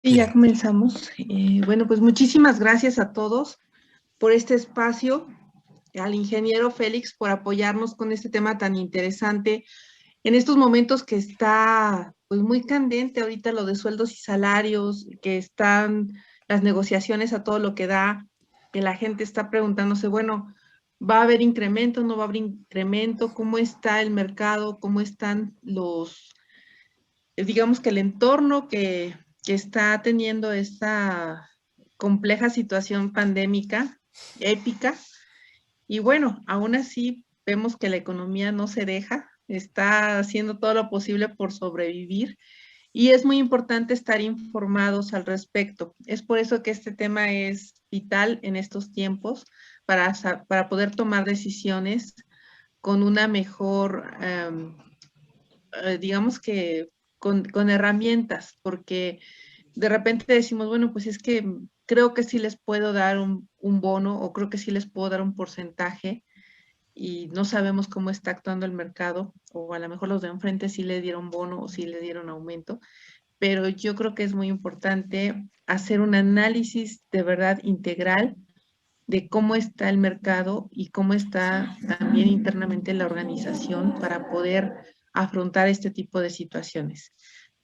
Y ya Bien, comenzamos. Bueno, pues muchísimas gracias a todos por este espacio, al ingeniero Félix por apoyarnos con este tema tan interesante en estos momentos que está pues muy candente ahorita lo de sueldos y salarios, que están las negociaciones a todo lo que da, que la gente está preguntándose, bueno, ¿va a haber incremento? ¿No va a haber incremento? ¿Cómo está el mercado? ¿Cómo están digamos que el entorno que está teniendo esta compleja situación pandémica, épica? Y bueno, aún así vemos que la economía no se deja, está haciendo todo lo posible por sobrevivir y es muy importante estar informados al respecto. Es por eso que este tema es vital en estos tiempos para poder tomar decisiones con una mejor, digamos que con herramientas, porque de repente decimos, bueno, pues es que creo que sí les puedo dar un bono o creo que sí les puedo dar un porcentaje y no sabemos cómo está actuando el mercado, o a lo mejor los de enfrente sí le dieron bono o sí le dieron aumento, pero yo creo que es muy importante hacer un análisis de verdad integral de cómo está el mercado y cómo está también internamente la organización para poder afrontar este tipo de situaciones.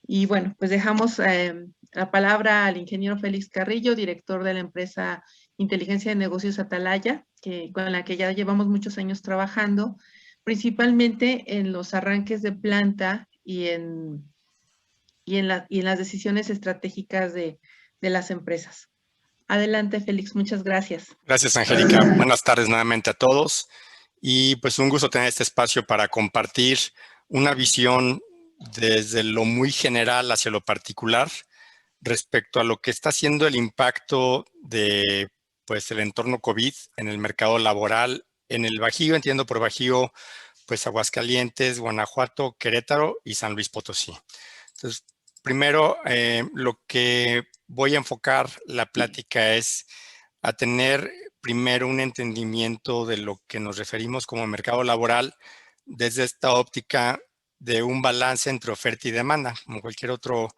Y bueno, pues dejamos la palabra al ingeniero Félix Carrillo, director de la empresa Inteligencia de Negocios Atalaya, con la que ya llevamos muchos años trabajando, principalmente en los arranques de planta y en las decisiones estratégicas de las empresas. Adelante, Félix, muchas gracias. gracias Angélica. Buenas tardes nuevamente a todos y pues un gusto tener este espacio para compartir una visión desde lo muy general hacia lo particular respecto a lo que está haciendo el impacto de pues el entorno COVID en el mercado laboral en el Bajío, entiendo por Bajío, pues Aguascalientes, Guanajuato, Querétaro y San Luis Potosí. Entonces, primero, lo que voy a enfocar la plática es a tener primero un entendimiento de lo que nos referimos como mercado laboral desde esta óptica de un balance entre oferta y demanda, como cualquier otro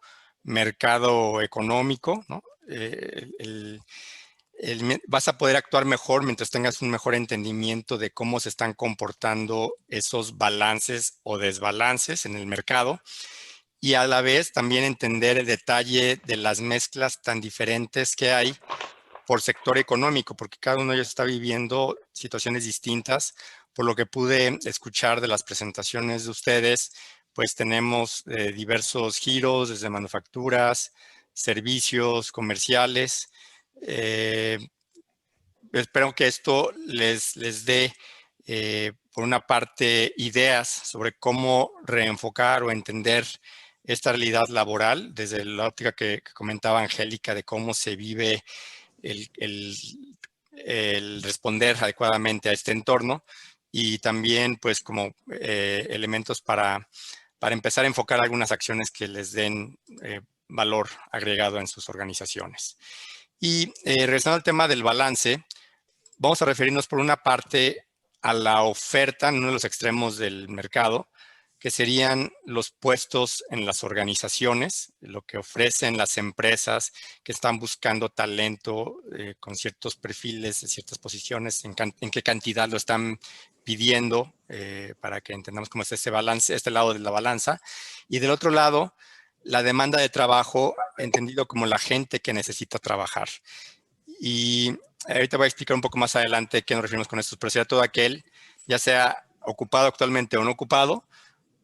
mercado económico, ¿no? Vas a poder actuar mejor mientras tengas un mejor entendimiento de cómo se están comportando esos balances o desbalances en el mercado y a la vez también entender el detalle de las mezclas tan diferentes que hay por sector económico, porque cada uno de ellos está viviendo situaciones distintas. Por lo que pude escuchar de las presentaciones de ustedes, pues tenemos diversos giros desde manufacturas, servicios, comerciales. Eh, Espero que esto les dé, por una parte, ideas sobre cómo reenfocar o entender esta realidad laboral desde la óptica que comentaba Angélica de cómo se vive el, el, el responder adecuadamente a este entorno y también pues como elementos para empezar a enfocar algunas acciones que les den valor agregado en sus organizaciones. Y regresando al tema del balance, vamos a referirnos por una parte a la oferta en uno de los extremos del mercado, que serían los puestos en las organizaciones, lo que ofrecen las empresas que están buscando talento con ciertos perfiles, ciertas posiciones, en qué cantidad lo están pidiendo para que entendamos cómo es este balance, este lado de la balanza. Y del otro lado, la demanda de trabajo, entendido como la gente que necesita trabajar. Y ahorita voy a explicar un poco más adelante qué nos referimos con esto, pero sería todo aquel, ya sea ocupado actualmente o no ocupado,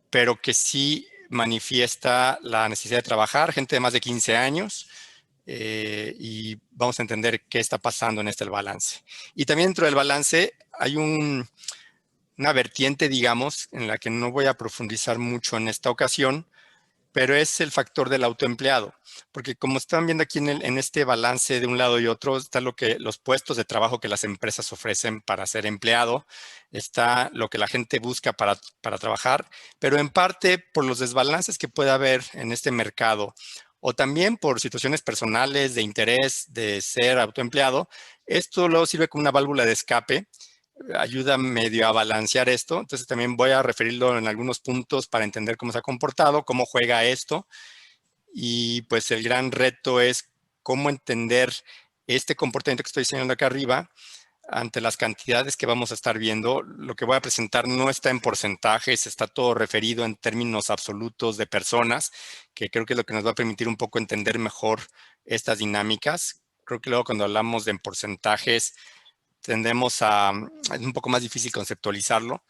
pero que sí manifiesta la necesidad de trabajar, gente de más de 15 años, y vamos a entender qué está pasando en este balance. Y también dentro del balance hay una vertiente, digamos, en la que no voy a profundizar mucho en esta ocasión, pero es el factor del autoempleado, porque como están viendo aquí en este balance de un lado y otro, está los puestos de trabajo que las empresas ofrecen para ser empleado, está lo que la gente busca para trabajar, pero en parte por los desbalances que puede haber en este mercado o también por situaciones personales de interés de ser autoempleado, esto luego sirve como una válvula de escape, ayuda medio a balancear esto. Entonces también voy a referirlo en algunos puntos para entender cómo se ha comportado, cómo juega esto Y pues el gran reto es cómo entender este comportamiento que estoy enseñando acá arriba ante las cantidades que vamos a estar viendo. Lo que voy a presentar no está en porcentajes, está todo referido en términos absolutos de personas, que creo que es lo que nos va a permitir un poco entender mejor estas dinámicas. Creo que luego cuando hablamos de en porcentajes tendemos a, es un poco más difícil conceptualizarlo,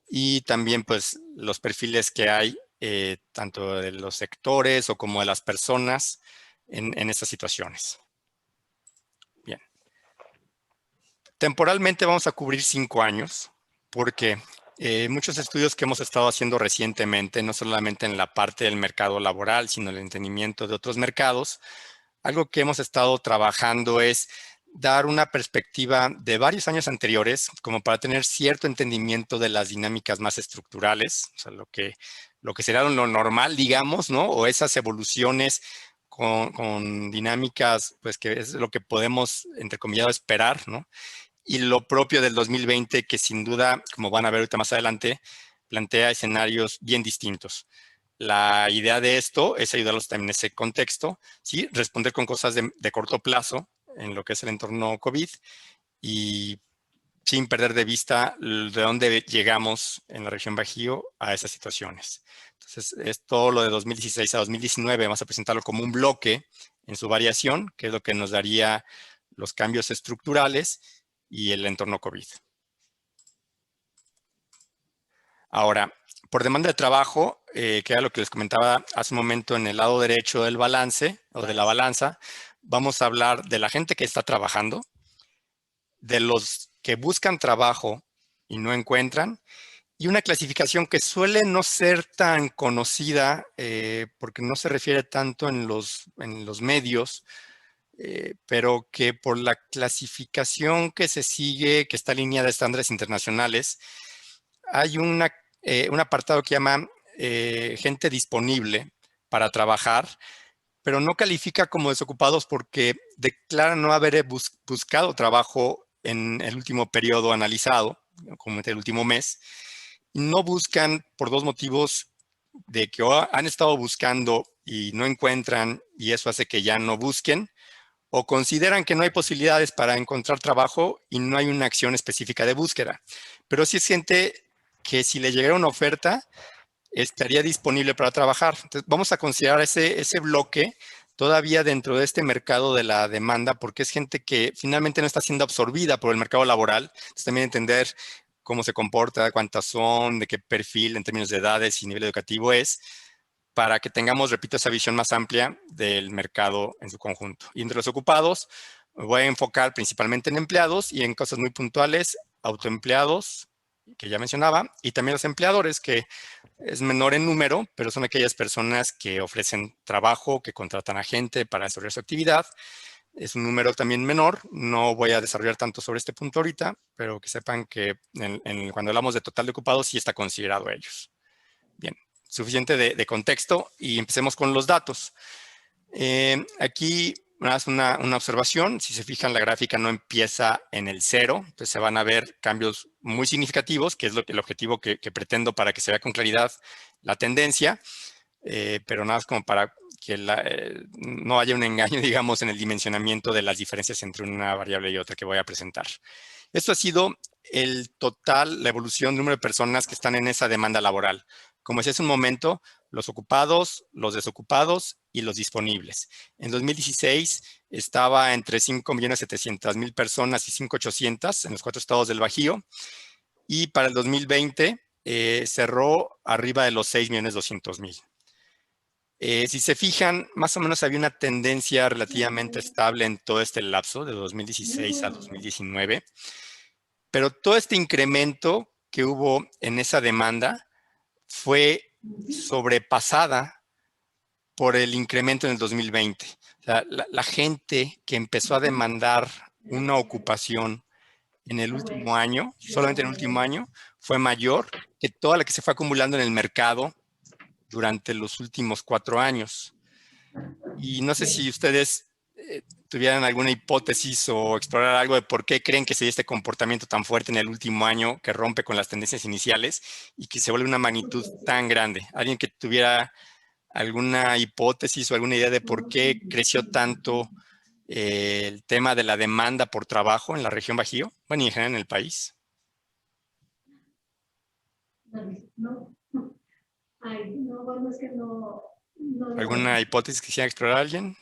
y también pues los perfiles que hay, tanto de los sectores o como de las personas en estas situaciones. Bien. Temporalmente vamos a cubrir 5 años, porque muchos estudios que hemos estado haciendo recientemente, no solamente en la parte del mercado laboral, sino el entendimiento de otros mercados, algo que hemos estado trabajando es dar una perspectiva de varios años anteriores, como para tener cierto entendimiento de las dinámicas más estructurales, o sea, lo que será lo normal, digamos, ¿no? O esas evoluciones con dinámicas, pues que es lo que podemos, entre comillas, esperar, ¿no? Y lo propio del 2020, que sin duda, como van a ver ahorita más adelante, plantea escenarios bien distintos. La idea de esto es ayudarlos también en ese contexto, ¿sí? Responder con cosas de corto plazo en lo que es el entorno COVID y sin perder de vista de dónde llegamos en la región Bajío a esas situaciones. Entonces, es todo lo de 2016 a 2019, vamos a presentarlo como un bloque en su variación, que es lo que nos daría los cambios estructurales y el entorno COVID. Ahora, por demanda de trabajo, que era lo que les comentaba hace un momento en el lado derecho del balance o de la balanza, vamos a hablar de la gente que está trabajando, de los que buscan trabajo y no encuentran, y una clasificación que suele no ser tan conocida porque no se refiere tanto en los medios, pero que por la clasificación que se sigue, que está alineada a estándares internacionales, hay un apartado que llama gente disponible para trabajar, pero no califica como desocupados porque declaran no haber buscado trabajo en el último periodo analizado, como el último mes. No buscan por dos motivos: de que han estado buscando y no encuentran, y eso hace que ya no busquen, o consideran que no hay posibilidades para encontrar trabajo y no hay una acción específica de búsqueda. Pero sí es gente que si le llegara una oferta, estaría disponible para trabajar. Entonces, vamos a considerar ese bloque todavía dentro de este mercado de la demanda, porque es gente que finalmente no está siendo absorbida por el mercado laboral. Entonces, también entender cómo se comporta, cuántas son, de qué perfil en términos de edades y nivel educativo es, para que tengamos, repito, esa visión más amplia del mercado en su conjunto. Y entre los ocupados, me voy a enfocar principalmente en empleados y en cosas muy puntuales, autoempleados, que ya mencionaba, y también los empleadores, que es menor en número, pero son aquellas personas que ofrecen trabajo, que contratan a gente para desarrollar su actividad. Es un número también menor, no voy a desarrollar tanto sobre este punto ahorita, pero que sepan que cuando hablamos de total de ocupados, sí está considerado ellos. Bien, suficiente de contexto y empecemos con los datos. Aquí una observación: si se fijan, la gráfica no empieza en el 0, entonces se van a ver cambios muy significativos, que es el objetivo que pretendo para que se vea con claridad la tendencia, pero nada más como para que no haya un engaño, digamos, en el dimensionamiento de las diferencias entre una variable y otra que voy a presentar. Esto ha sido el total, la evolución del número de personas que están en esa demanda laboral. Como decía hace un momento, los ocupados, los desocupados y los disponibles. En 2016 estaba entre 5.700.000 personas y 5.800.000 en los 4 estados del Bajío. Y para el 2020 cerró arriba de los 6.200.000. Si se fijan, más o menos había una tendencia relativamente estable en todo este lapso de 2016 a 2019. Pero todo este incremento que hubo en esa demanda fue sobrepasada por el incremento en el 2020. O sea, la gente que empezó a demandar una ocupación en el último año, solamente en el último año, fue mayor que toda la que se fue acumulando en el mercado durante los últimos 4 años. Y no sé si ustedes tuvieran alguna hipótesis o explorar algo de por qué creen que se dio este comportamiento tan fuerte en el último año, que rompe con las tendencias iniciales y que se vuelve una magnitud tan grande. Alguien que tuviera alguna hipótesis o alguna idea de por qué creció tanto el tema de la demanda por trabajo en la región Bajío? Bueno, y en general en el país. No. Ay, no, bueno, es que no. ¿Alguna hipótesis que quisiera explorar alguien?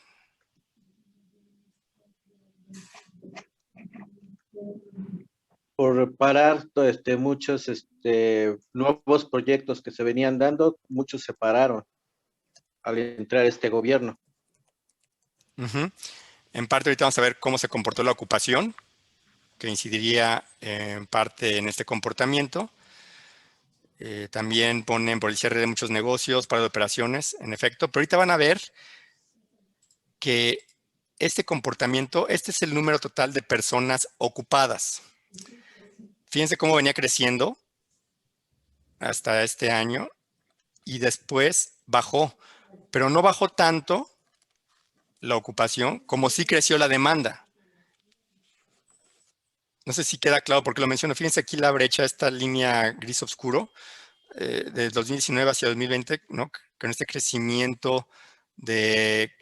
Por parar muchos nuevos proyectos que se venían dando, muchos se pararon al entrar este gobierno. En parte ahorita vamos a ver cómo se comportó la ocupación, que incidiría en parte en este comportamiento. También ponen por el cierre de muchos negocios, paro de operaciones, en efecto. Pero ahorita van a ver que este comportamiento, este es el número total de personas ocupadas. Fíjense cómo venía creciendo hasta este año y después bajó, pero no bajó tanto la ocupación como sí creció la demanda. No sé si queda claro por qué lo menciono. Fíjense aquí la brecha, esta línea gris oscuro, de 2019 hacia 2020, ¿no? Con este crecimiento de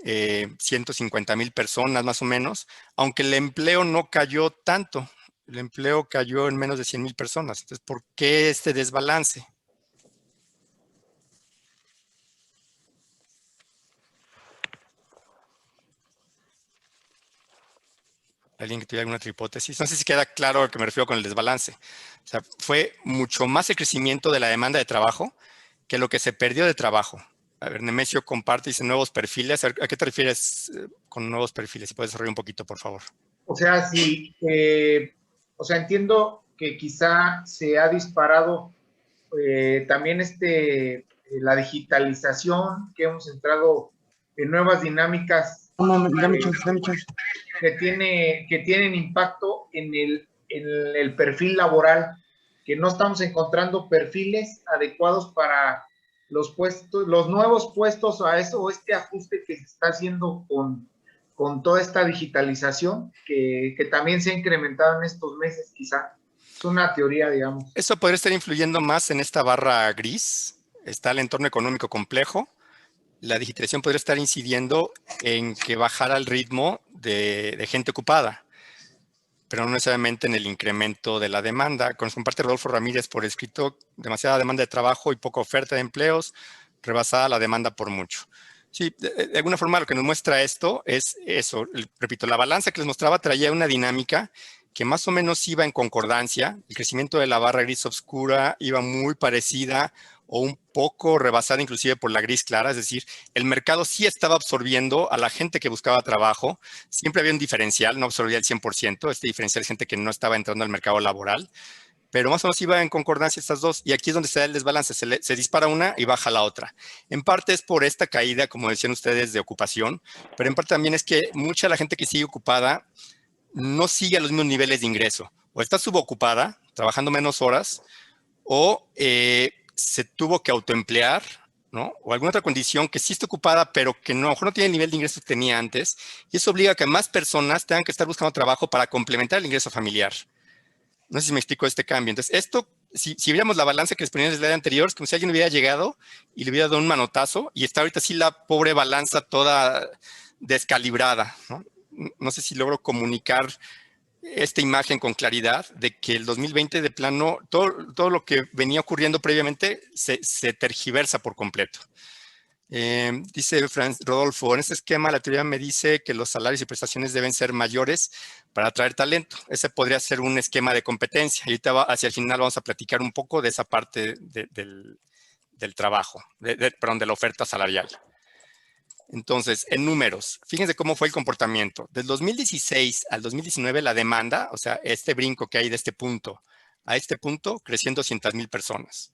150,000 personas más o menos, aunque el empleo no cayó tanto. El empleo cayó en menos de 100,000 personas. Entonces, ¿por qué este desbalance? ¿Alguien que tuviera alguna otra hipótesis? No sé si queda claro a lo que me refiero con el desbalance. O sea, fue mucho más el crecimiento de la demanda de trabajo que lo que se perdió de trabajo. A ver, Nemesio comparte, dice nuevos perfiles. ¿A qué te refieres con nuevos perfiles? Si puedes desarrollar un poquito, por favor. O sea, sí, entiendo que quizá se ha disparado también la digitalización, que hemos entrado en nuevas dinámicas que tienen impacto en el perfil laboral, que no estamos encontrando perfiles adecuados para los puestos, los nuevos puestos a eso, o este ajuste que se está haciendo con toda esta digitalización que también se ha incrementado en estos meses, quizá. Es una teoría, digamos. Eso podría estar influyendo más en esta barra gris. Está el entorno económico complejo. La digitalización podría estar incidiendo en que bajara el ritmo de gente ocupada, pero no necesariamente en el incremento de la demanda. Con comparte Rodolfo Ramírez por escrito, demasiada demanda de trabajo y poca oferta de empleos, rebasada la demanda por mucho. Sí, de alguna forma lo que nos muestra esto es eso. Repito, la balanza que les mostraba traía una dinámica que más o menos iba en concordancia. El crecimiento de la barra gris oscura iba muy parecida o un poco rebasada inclusive por la gris clara, es decir, el mercado sí estaba absorbiendo a la gente que buscaba trabajo, siempre había un diferencial, no absorbía el 100%, este diferencial es gente que no estaba entrando al mercado laboral, pero más o menos iba en concordancia estas dos, y aquí es donde se da el desbalance, se dispara una y baja la otra. En parte es por esta caída, como decían ustedes, de ocupación, pero en parte también es que mucha de la gente que sigue ocupada no sigue a los mismos niveles de ingreso, o está subocupada, trabajando menos horas, o se tuvo que autoemplear, ¿no? O alguna otra condición que sí está ocupada, pero que no, a lo mejor no tiene el nivel de ingreso que tenía antes, y eso obliga a que más personas tengan que estar buscando trabajo para complementar el ingreso familiar. No sé si me explico este cambio. Entonces, esto, si viéramos la balanza que les ponía en el slide anterior, es como si alguien hubiera llegado y le hubiera dado un manotazo, y está ahorita sí la pobre balanza toda descalibrada, ¿no? No sé si logro comunicar esta imagen con claridad de que el 2020 de plano, todo lo que venía ocurriendo previamente se tergiversa por completo. Dice Rodolfo, en este esquema la teoría me dice que los salarios y prestaciones deben ser mayores para atraer talento. Ese podría ser un esquema de competencia. Y ahorita hacia el final vamos a platicar un poco de esa parte del trabajo, perdón, de la oferta salarial. Entonces, en números, fíjense cómo fue el comportamiento. Del 2016 al 2019, la demanda, o sea, este brinco que hay de este punto a este punto, creció en 200,000 personas.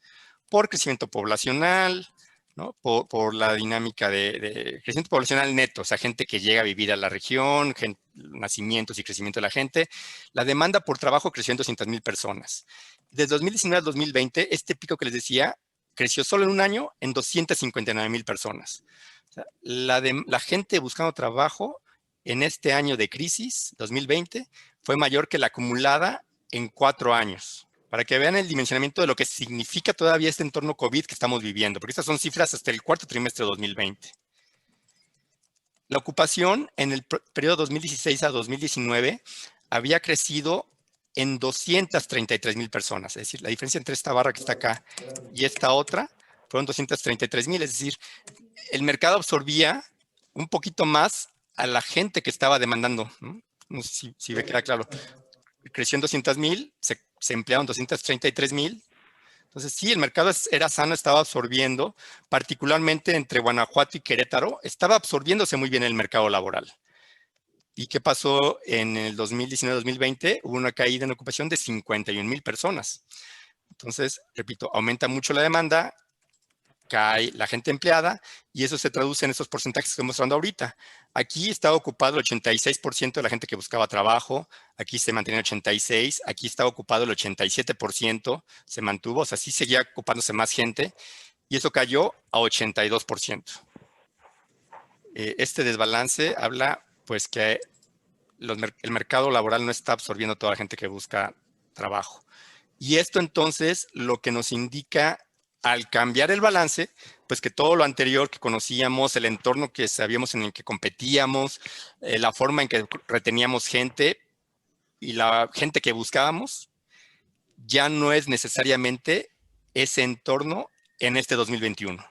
Por crecimiento poblacional, ¿no? Por la dinámica de crecimiento poblacional neto, o sea, gente que llega a vivir a la región, nacimientos y crecimiento de la gente. La demanda por trabajo creció en 200,000 personas. Desde 2019 al 2020, este pico que les decía, creció solo en un año en 259,000 personas. O sea, la gente buscando trabajo en este año de crisis, 2020, fue mayor que la acumulada en 4 años. para que vean el dimensionamiento de lo que significa todavía este entorno COVID que estamos viviendo, porque estas son cifras hasta el cuarto trimestre de 2020. La ocupación en el periodo 2016 a 2019 había crecido en 233,000 personas. Es decir, la diferencia entre esta barra que está acá y esta otra fueron 233,000. Es decir, el mercado absorbía un poquito más a la gente que estaba demandando. No sé si me queda claro. Creció en 200,000, se emplearon 233,000. Entonces, sí, el mercado era sano, estaba absorbiendo, particularmente entre Guanajuato y Querétaro, estaba absorbiéndose muy bien el mercado laboral. ¿Y qué pasó en el 2019-2020? Hubo una caída en ocupación de 51,000 personas. Entonces, repito, aumenta mucho la demanda, cae la gente empleada y eso se traduce en esos porcentajes que estoy mostrando ahorita. Aquí estaba ocupado el 86% de la gente que buscaba trabajo, aquí se mantenía el 86%, aquí estaba ocupado el 87%, se mantuvo, o sea, sí seguía ocupándose más gente y eso cayó a 82%. Este desbalance habla pues que el mercado laboral no está absorbiendo a toda la gente que busca trabajo. Y esto entonces lo que nos indica al cambiar el balance, pues que todo lo anterior que conocíamos, el entorno que sabíamos en el que competíamos, la forma en que reteníamos gente y la gente que buscábamos, ya no es necesariamente ese entorno en este 2021.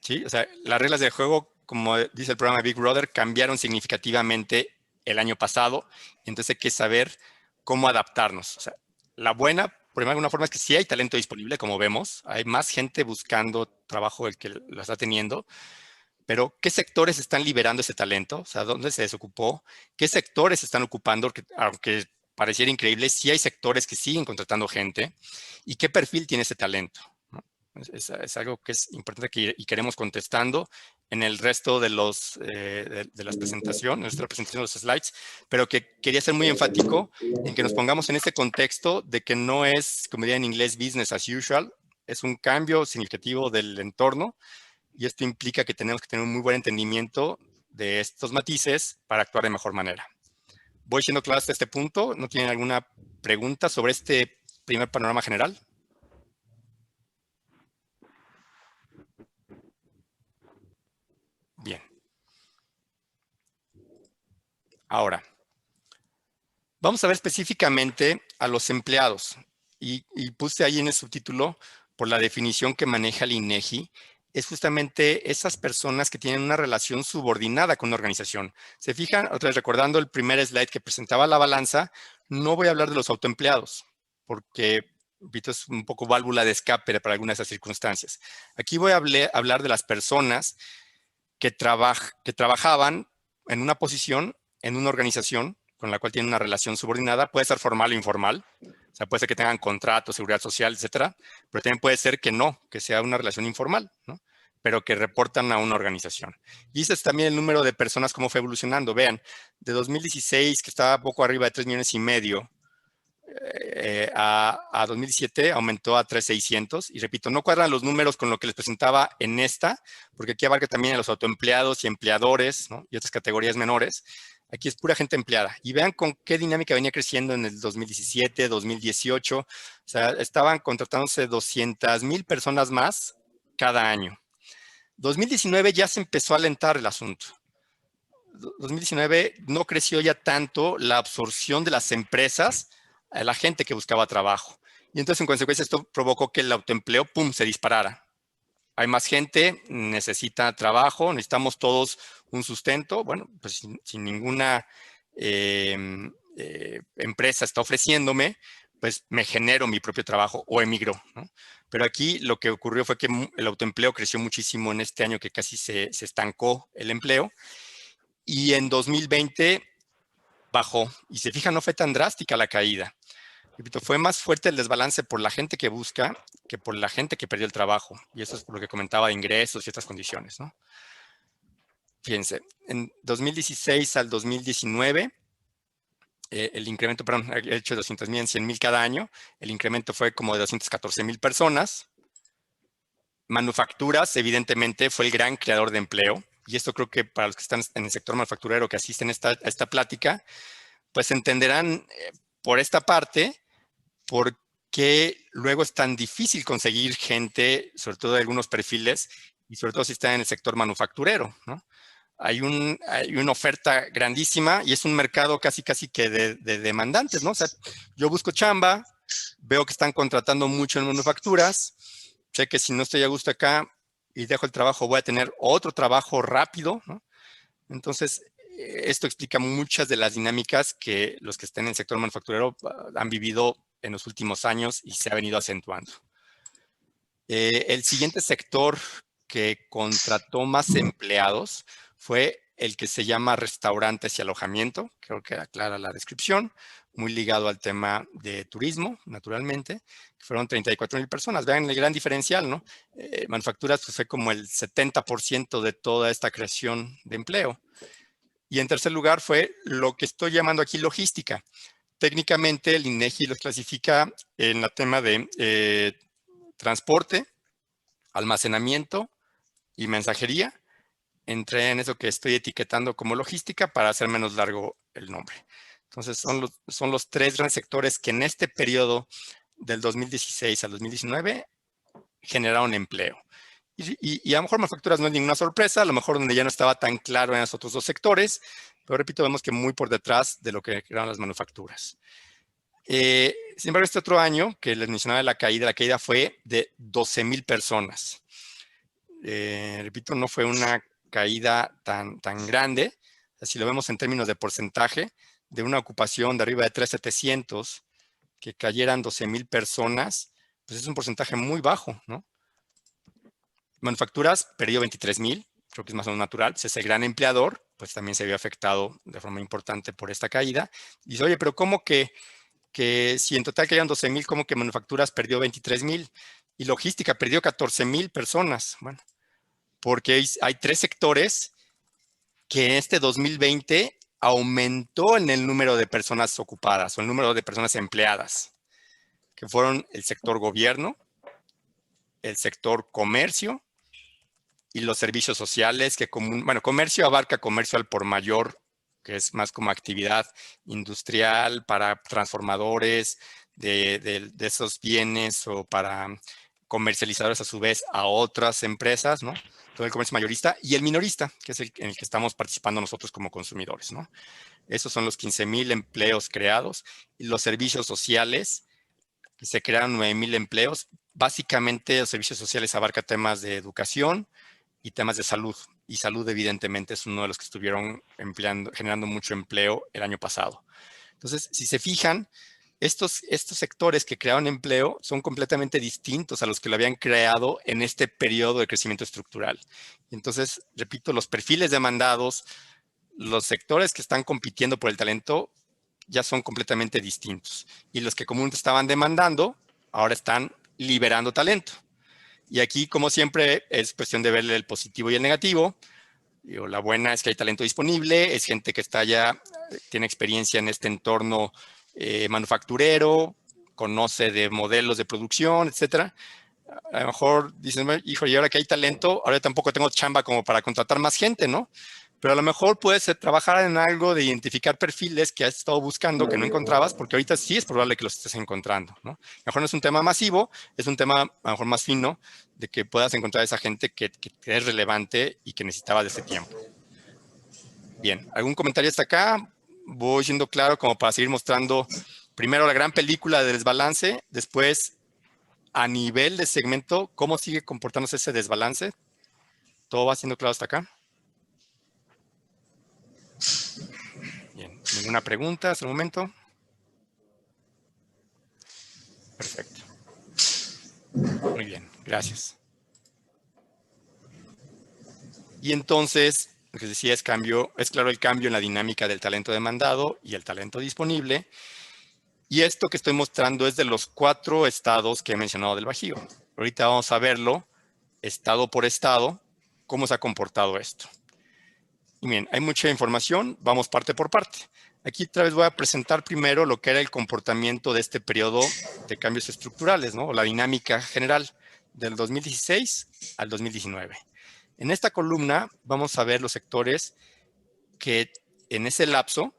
¿Sí? O sea, las reglas del juego, como dice el programa Big Brother, cambiaron significativamente el año pasado. Entonces hay que saber cómo adaptarnos. O sea, la buena, por alguna forma, es que sí hay talento disponible, como vemos. Hay más gente buscando trabajo del que lo está teniendo. Pero, ¿qué sectores están liberando ese talento? O sea, ¿dónde se desocupó? ¿Qué sectores están ocupando? Porque, aunque pareciera increíble, sí hay sectores que siguen contratando gente. ¿Y qué perfil tiene ese talento? Es algo que es importante que iremos contestando en el resto de las presentaciones, nuestra presentación de los slides, pero que quería ser muy enfático en que nos pongamos en este contexto de que no es, como diría en inglés, business as usual, es un cambio significativo del entorno y esto implica que tenemos que tener un muy buen entendimiento de estos matices para actuar de mejor manera. Voy siendo claro hasta este punto. ¿No tienen alguna pregunta sobre este primer panorama general? Bien. Ahora, vamos a ver específicamente a los empleados. Y puse ahí en el subtítulo, por la definición que maneja el INEGI, es justamente esas personas que tienen una relación subordinada con una organización. Se fijan, otra vez recordando el primer slide que presentaba la balanza, no voy a hablar de los autoempleados, porque es un poco válvula de escape para algunas de esas circunstancias. Aquí voy a hablar de las personas que trabajaban en una posición, en una organización con la cual tienen una relación subordinada. Puede ser formal o informal. O sea, puede ser que tengan contrato, seguridad social, etcétera. Pero también puede ser que no, que sea una relación informal, ¿no? Pero que reportan a una organización. Y ese es también el número de personas, cómo fue evolucionando. Vean, de 2016, que estaba poco arriba de 3,5 millones, a 2017 aumentó a 3,600. Y repito, no cuadran los números con lo que les presentaba en esta, porque aquí abarca también a los autoempleados y empleadores, ¿no? Y otras categorías menores. Aquí es pura gente empleada. Y vean con qué dinámica venía creciendo en el 2017, 2018. O sea, estaban contratándose 200,000 personas más cada año. 2019 ya se empezó a alentar el asunto. 2019 no creció ya tanto la absorción de las empresas a la gente que buscaba trabajo. Y entonces, en consecuencia, esto provocó que el autoempleo, ¡pum!, se disparara. Hay más gente, necesita trabajo, necesitamos todos un sustento. Bueno, pues sin ninguna empresa está ofreciéndome, pues me genero mi propio trabajo o emigro, ¿no? Pero aquí lo que ocurrió fue que el autoempleo creció muchísimo en este año, que casi se estancó el empleo. Y en 2020 bajó. Y se fijan, no fue tan drástica la caída. Repito, fue más fuerte el desbalance por la gente que busca que por la gente que perdió el trabajo. Y eso es por lo que comentaba de ingresos y otras condiciones, ¿no? Fíjense, en 2016 al 2019, el incremento, perdón, he hecho 200,000 en 100,000 cada año. El incremento fue como de 214,000 personas. Manufacturas, evidentemente, fue el gran creador de empleo. Y esto creo que para los que están en el sector manufacturero que asisten a esta plática, pues entenderán por esta parte por qué luego es tan difícil conseguir gente, sobre todo de algunos perfiles, y sobre todo si está en el sector manufacturero, ¿no? Hay una oferta grandísima y es un mercado casi que de demandantes, ¿no? O sea, yo busco chamba, veo que están contratando mucho en manufacturas, sé que si no estoy a gusto acá y dejo el trabajo, voy a tener otro trabajo rápido, ¿no? Entonces, esto explica muchas de las dinámicas que los que estén en el sector manufacturero han vivido en los últimos años y se ha venido acentuando. El siguiente sector que contrató más empleados fue el que se llama restaurantes y alojamiento. Creo que aclara la descripción, muy ligado al tema de turismo, naturalmente. Fueron 34,000 personas. Vean el gran diferencial, ¿no? Manufacturas pues, fue como el 70% de toda esta creación de empleo. Y en tercer lugar fue lo que estoy llamando aquí logística. Técnicamente el INEGI los clasifica en el tema de transporte, almacenamiento y mensajería. Entré en eso que estoy etiquetando como logística para hacer menos largo el nombre. Entonces, son los tres grandes sectores que en este periodo del 2016 al 2019 generaron empleo. Y a lo mejor manufacturas no es ninguna sorpresa, a lo mejor donde ya no estaba tan claro en los otros dos sectores, pero repito, vemos que muy por detrás de lo que eran las manufacturas. Sin embargo, este otro año que les mencionaba la caída fue de 12,000 personas. Repito, no fue una caída tan grande. Si lo vemos en términos de porcentaje, de una ocupación de arriba de 3,700, que cayeran 12,000 personas, pues es un porcentaje muy bajo, ¿no? Manufacturas perdió 23,000, creo que es más o menos natural. Pues ese gran empleador, pues también se vio afectado de forma importante por esta caída. Y dice, oye, pero ¿cómo que si en total cayeron 12,000, cómo que manufacturas perdió 23,000? Y logística perdió 14,000 personas. Bueno, porque hay tres sectores que en este 2020 aumentó en el número de personas ocupadas o el número de personas empleadas, que fueron el sector gobierno, el sector comercio y los servicios sociales, que comercio abarca comercio al por mayor, que es más como actividad industrial para transformadores de esos bienes o para comercializadores a su vez a otras empresas, ¿no? Todo el comercio mayorista y el minorista, que es en el que estamos participando nosotros como consumidores, ¿no? Esos son los 15,000 empleos creados y los servicios sociales, que se crearon 9,000 empleos. Básicamente los servicios sociales abarcan temas de educación y temas de salud. Y salud evidentemente es uno de los que estuvieron generando mucho empleo el año pasado. Entonces, si se fijan, estos sectores que crearon empleo son completamente distintos a los que lo habían creado en este periodo de crecimiento estructural. Entonces, repito, los perfiles demandados, los sectores que están compitiendo por el talento ya son completamente distintos. Y los que comúnmente estaban demandando, ahora están liberando talento. Y aquí, como siempre, es cuestión de verle el positivo y el negativo. La buena es que hay talento disponible, es gente que está ya, tiene experiencia en este entorno manufacturero, conoce de modelos de producción, etcétera. A lo mejor dicen, hijo, y ahora que hay talento, ahora tampoco tengo chamba como para contratar más gente, ¿no? Pero a lo mejor puedes trabajar en algo de identificar perfiles que has estado buscando que no encontrabas, porque ahorita sí es probable que los estés encontrando, ¿no? A lo mejor no es un tema masivo, es un tema a lo mejor más fino, de que puedas encontrar a esa gente que es relevante y que necesitaba de ese tiempo. Bien, ¿algún comentario hasta acá? Voy siendo claro como para seguir mostrando primero la gran película de desbalance, después a nivel de segmento, ¿cómo sigue comportándose ese desbalance? ¿Todo va siendo claro hasta acá? Bien, ¿ninguna pregunta hasta el momento? Perfecto. Muy bien, gracias. Y entonces, lo que decía es claro el cambio en la dinámica del talento demandado y el talento disponible. Y esto que estoy mostrando es de los 4 estados que he mencionado del Bajío. Ahorita vamos a verlo, estado por estado, cómo se ha comportado esto. Y bien, hay mucha información, vamos parte por parte. Aquí otra vez voy a presentar primero lo que era el comportamiento de este periodo de cambios estructurales, ¿no? La dinámica general del 2016 al 2019. En esta columna vamos a ver los sectores que en ese lapso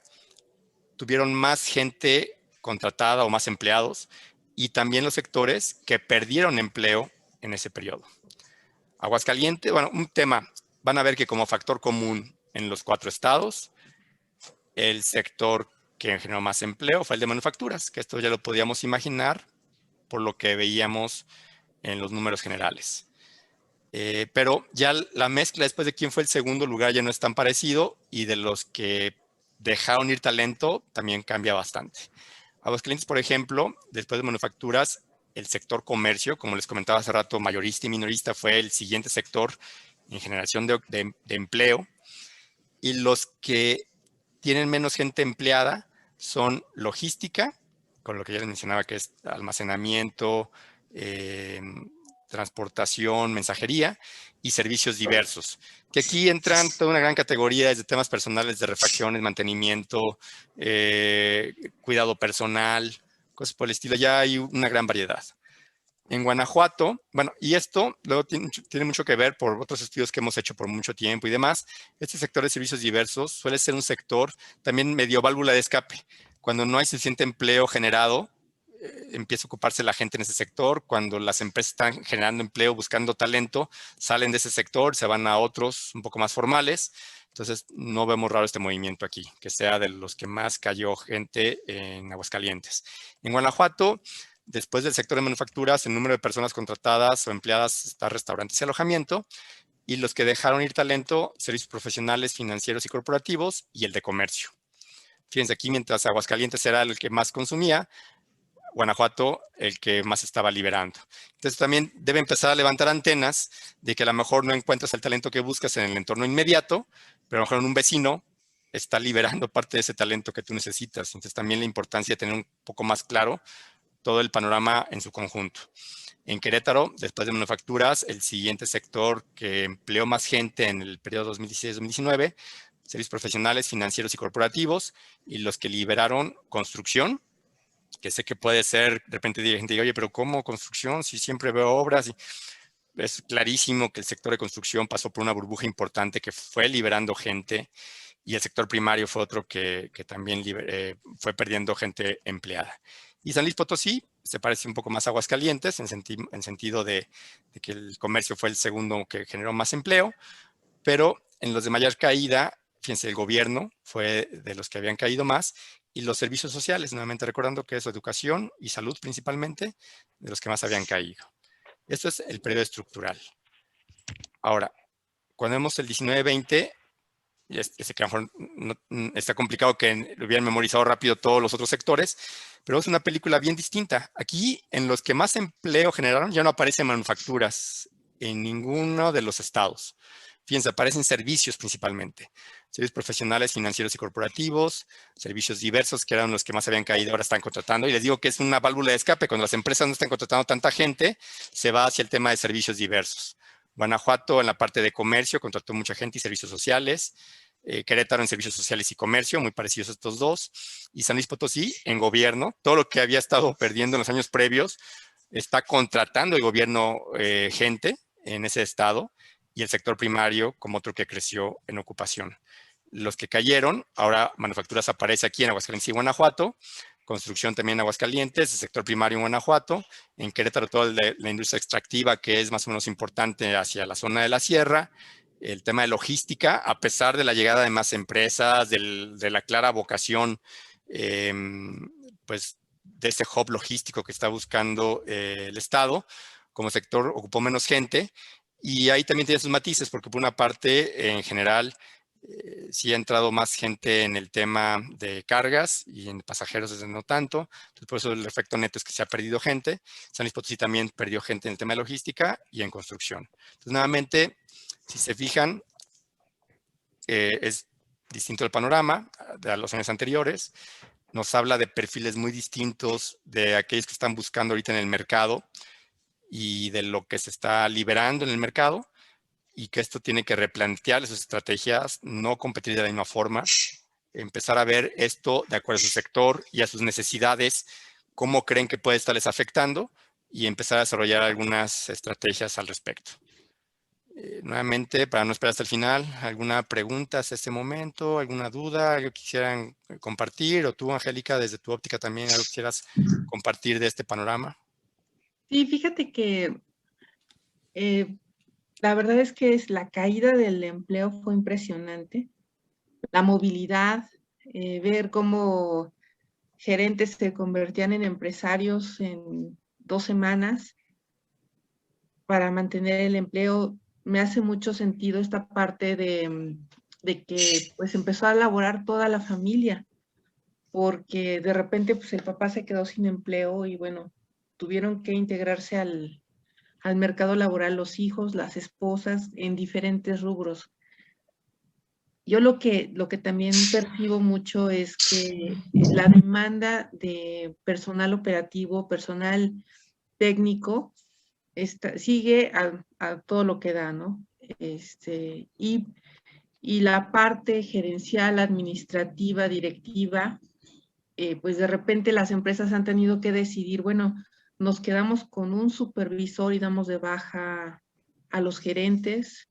tuvieron más gente contratada o más empleados y también los sectores que perdieron empleo en ese periodo. Aguascalientes, bueno, un tema, van a ver que como factor común en los 4 estados, el sector que generó más empleo fue el de manufacturas, que esto ya lo podíamos imaginar por lo que veíamos en los números generales. Pero ya la mezcla después de quién fue el segundo lugar ya no es tan parecido, y de los que dejaron ir talento también cambia bastante. Aguascalientes, por ejemplo, después de manufacturas, el sector comercio, como les comentaba hace rato, mayorista y minorista, fue el siguiente sector en generación de empleo. Y los que tienen menos gente empleada son logística, con lo que ya les mencionaba, que es almacenamiento, transportación, mensajería, y servicios diversos, que aquí entran toda una gran categoría desde temas personales de refacciones, mantenimiento, cuidado personal, cosas por el estilo. Ya hay una gran variedad. En Guanajuato, bueno, y esto luego tiene mucho que ver por otros estudios que hemos hecho por mucho tiempo y demás. Este sector de servicios diversos suele ser un sector también medio válvula de escape. Cuando no hay suficiente empleo generado, empieza a ocuparse la gente en ese sector. Cuando las empresas están generando empleo, buscando talento, salen de ese sector, se van a otros un poco más formales. Entonces, no vemos raro este movimiento aquí, que sea de los que más cayó gente en Aguascalientes. En Guanajuato, después del sector de manufacturas, el número de personas contratadas o empleadas está restaurantes y alojamiento, y los que dejaron ir talento, servicios profesionales, financieros y corporativos, y el de comercio. Fíjense aquí, mientras Aguascalientes era el que más consumía, Guanajuato el que más estaba liberando. Entonces también debe empezar a levantar antenas de que a lo mejor no encuentras el talento que buscas en el entorno inmediato, pero a lo mejor en un vecino está liberando parte de ese talento que tú necesitas. Entonces también la importancia de tener un poco más claro todo el panorama en su conjunto. En Querétaro, después de manufacturas, el siguiente sector que empleó más gente en el periodo 2016-2019, servicios profesionales, financieros y corporativos, y los que liberaron construcción, que sé que puede ser, de repente gente dice, oye, pero ¿cómo construcción? Si siempre veo obras. Y es clarísimo que el sector de construcción pasó por una burbuja importante que fue liberando gente, y el sector primario fue otro que también fue perdiendo gente empleada. Y San Luis Potosí se parece un poco más a Aguascalientes en sentido de que el comercio fue el segundo que generó más empleo, pero en los de mayor caída, fíjense, el gobierno fue de los que habían caído más, y los servicios sociales, nuevamente recordando que es educación y salud principalmente, de los que más habían caído. Esto es el periodo estructural. Ahora, cuando vemos el 19-20, sé que a lo mejor está complicado que lo hubieran memorizado rápido todos los otros sectores, pero es una película bien distinta. Aquí, en los que más empleo generaron, ya no aparecen manufacturas en ninguno de los estados. Fíjense, aparecen servicios principalmente. Servicios profesionales, financieros y corporativos, servicios diversos, que eran los que más habían caído, ahora están contratando. Y les digo que es una válvula de escape. Cuando las empresas no están contratando tanta gente, se va hacia el tema de servicios diversos. Guanajuato, en la parte de comercio, contrató mucha gente y servicios sociales. Querétaro en servicios sociales y comercio, muy parecidos a estos dos. Y San Luis Potosí en gobierno. Todo lo que había estado perdiendo en los años previos, está contratando el gobierno gente en ese estado, y el sector primario como otro que creció en ocupación. Los que cayeron, ahora manufacturas aparece aquí en Aguascalientes y Guanajuato, construcción también en Aguascalientes, el sector primario en Guanajuato, en Querétaro toda la industria extractiva, que es más o menos importante hacia la zona de la sierra, el tema de logística, a pesar de la llegada de más empresas, de la clara vocación, pues, de este hub logístico que está buscando el Estado, como sector ocupó menos gente. Y ahí también tiene sus matices, porque por una parte, en general, sí ha entrado más gente en el tema de cargas, y en pasajeros desde no tanto. Entonces, por eso el efecto neto es que se ha perdido gente. San Luis Potosí también perdió gente en el tema de logística y en construcción. Entonces, nuevamente, si se fijan, es distinto el panorama de los años anteriores. Nos habla de perfiles muy distintos de aquellos que están buscando ahorita en el mercado, y de lo que se está liberando en el mercado, y que esto tiene que replantear sus estrategias, no competir de la misma forma, empezar a ver esto de acuerdo a su sector y a sus necesidades, cómo creen que puede estarles afectando, y empezar a desarrollar algunas estrategias al respecto. Nuevamente, para no esperar hasta el final, ¿alguna pregunta hasta este momento? ¿Alguna duda? ¿Algo que quisieran compartir? O tú, Angélica, desde tu óptica también, ¿algo que quisieras compartir de este panorama? Sí, fíjate que la verdad es que la caída del empleo fue impresionante. La movilidad, ver cómo gerentes se convertían en empresarios en 2 semanas para mantener el empleo. Me hace mucho sentido esta parte de que pues empezó a laborar toda la familia, porque de repente pues el papá se quedó sin empleo y bueno, tuvieron que integrarse al mercado laboral los hijos, las esposas en diferentes rubros. Yo lo que también percibo mucho es que la demanda de personal operativo, personal técnico, sigue a todo lo que da, ¿no? Y la parte gerencial, administrativa, directiva, pues de repente las empresas han tenido que decidir, bueno, nos quedamos con un supervisor y damos de baja a los gerentes